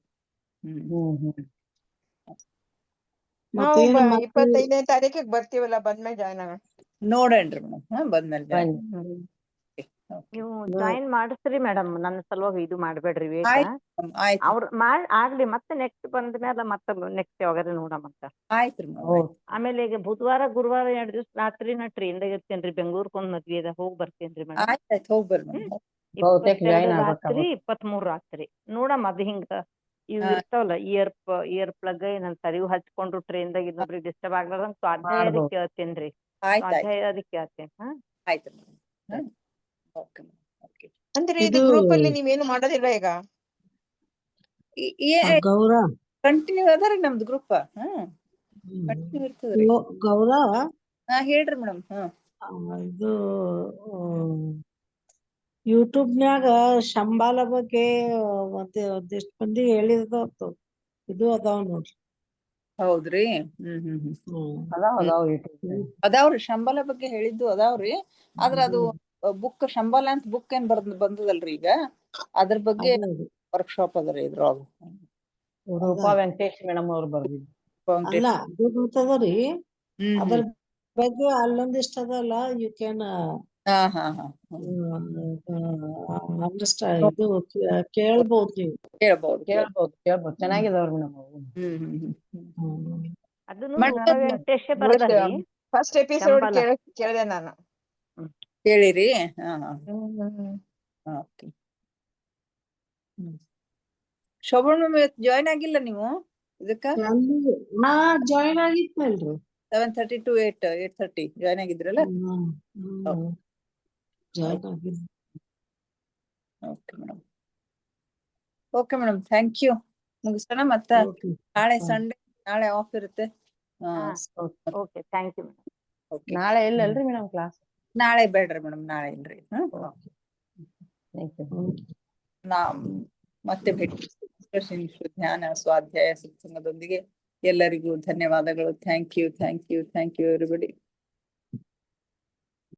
ನಾವು 25ನೇ ತಾರೀಕಿಗೆ ಬರ್ತೀವಲ್ಲ, ಬಂದ್ಮೇಲೆ ಜಾಯ್ನ್ ಆಗ ನೋಡೇನ್ರಿ ಮೇಡಮ್. ಬಂದ್ಮೇಲೆ ನೀವು ಜಾಯಿನ್ ಮಾಡಿಸ್ರಿ ಮೇಡಮ್. ನನ್ನ ಸಲುವಾಗಿ ಇದು ಮಾಡ್ಬೇಡ್ರಿ ವೇಟ್. ಆಯ್ತು ಅವ್ರ ಆಗ್ಲಿ ಮತ್ತೆ ನೆಕ್ಸ್ಟ್ ಬಂದ್ಮೇಲೆ ಮತ್ತೆ ನೆಕ್ಸ್ಟ್ ಯಾವಾಗಾರ ನೋಡಮಂತ. ಆಯ್ತ್ರಿ ಆಮೇಲೆ ಈಗ ಬುಧವಾರ ಗುರುವಾರ 2 ದಿವಸ ರಾತ್ರಿ ನಾ ಟ್ರೈನ್ದಾಗ ಇರ್ತೇನ್ರಿ. ಬೆಂಗಳೂರ್ಕ್ ಒಂದ್ ಮದ್ವಿ ಅದ, ಹೋಗ್ ಬರ್ತೇನ್ರಿ ಮೇಡಮ್. ಆಯ್ತು ಹೋಗ್ಬರ್ರಿ ಮೇಡಮ್. 22 ರಾತ್ರಿ 23 ರಾತ್ರಿ ನೋಡಮ್. ಅದ್ ಹಿಂಗ ಇವ್ ಇರ್ತಾವಲ್ಲ ಇಯರ್ ಪ್ಲಗ್ ಏನಂತಾರ, ಇವ್ ಹಚ್ಕೊಂಡು ಟ್ರೈನ್ದಾಗ ಇನ್ನೊಬ್ರಿಗೆ ಡಿಸ್ಟರ್ಬ್ ಆಗ್ಲಾರ್ದಂಗ ಸ್ವಾಧ್ಯಾಯ ಕೇಳ್ತೇನ್ರಿ. ಸ್ವಾಧ್ಯಾಯ ಅದಕ್ಕೆ ಕೇಳ್ತೇನೆ. ಆಯ್ತು ಮೇಡಮ್. ಅಂದ್ರೆ ಇದು ಗ್ರೂಪ್ ಅಲ್ಲಿ ನೀವೇನು ಮಾಡೋದಿಲ್ಲ ಈಗ? ಕಂಟಿನ್ಯೂ ಅದಾರಿ ನಮ್ದು ಗ್ರೂಪ್. ಕಂಟಿನ್ಯೂ ಇರ್ತದ್ರಿ. ಗೌರವ ಹೇಳ್ರಿ ಮೇಡಮ್. ಇದು ಯೂಟ್ಯೂಬ್ನ್ಯಾಗ ಶಂಬಾಲ ಬಗ್ಗೆ ಒಂದಿಷ್ಟ್ ಮಂದಿ ಹೇಳಿದ್ದು ಇದು ಅದಾವ ನೋಡ್ರಿ. ಹೌದ್ರಿ. ಅದಾವ್ರಿ ಶಂಬಾಲ ಬಗ್ಗೆ ಹೇಳಿದ್ದು ಅದಾವ್ರಿ. ಆದ್ರ ಅದು ಬುಕ್ ಶಂಬಾಲ ಅಂತ ಬುಕ್ ಏನ್ ಬಂದದಲ್ರಿ ಈಗ, ಅದ್ರ ಬಗ್ಗೆ ವರ್ಕ್ಶಾಪ್ ಅದರಿ ಇದ್ರೊಳಗ. ರೂಪಾ ವೆಂಕಟೇಶ್ ಮೇಡಮ್ ಅವ್ರು ಬರ್ದಿದ್ರು. ಅಲ್ಲ ಅದು ಗೊತ್ತದರಿ, ಅದ್ರ ಬಗ್ಗೆ ಅಲ್ಲೊಂದಿಷ್ಟ ಅದಲ್ಲ, ಯು ಕ್ಯಾನ್ ಅಂಡರ್ಸ್ಟ್ಯಾಂಡ್. ಇದು ಕೇಳ್ಬಹುದು ನೀವು. ಕೇಳ್ಬಹುದು ಚೆನ್ನಾಗಿದವ್ರಿ ಮೇಡಮ್ ಅವ್ರು. ಅದನ್ನು ರೂಪಾ ವೆಂಕಟೇಶ್ ಬರ್ದಾರಿ. ಫಸ್ಟ್ ಎಪಿಸೋಡ್ ಕೇಳಿದೆ ನಾನು. ಕೇಳಿರಿ? ಶೋಭಾ ಮೇಡಮ್ ಜಾಯ್ನ್ ಆಗಿಲ್ಲ ನೀವು ಇದಕ್ಕ? ಜಾಯ್ನ್ ಆಗಿದ್ನಲ್ರಿ 7:30 to 8:30 ಜಾಯ್ನ್ ಆಗಿದ್ರಲ್ಲ? ಜಾಯ್ನ್ ಆಗಿದ್ದೆ. Okay madam thank you. ಮುಗಿಸೋಣ ಮತ್ತ. ನಾಳೆ ಸಂಡೇ, ನಾಳೆ ಆಫ್ ಇರುತ್ತೆ. Okay thank you madam. ನಾಳೆ ಇಲ್ಲಲ್ರಿ ಮೇಡಮ್ ಕ್ಲಾಸ್? ನಾಳೆ ಬೇಡ್ರಿ ಮೇಡಮ್, ನಾಳೆ ಇಲ್ರಿ. ಮತ್ತೆ ಭೇಟಿ ಧ್ಯಾನ ಸ್ವಾಧ್ಯಾಯ ಸತ್ಸಂಗದೊಂದಿಗೆ. ಎಲ್ಲರಿಗೂ ಧನ್ಯವಾದಗಳು. Thank you everybody.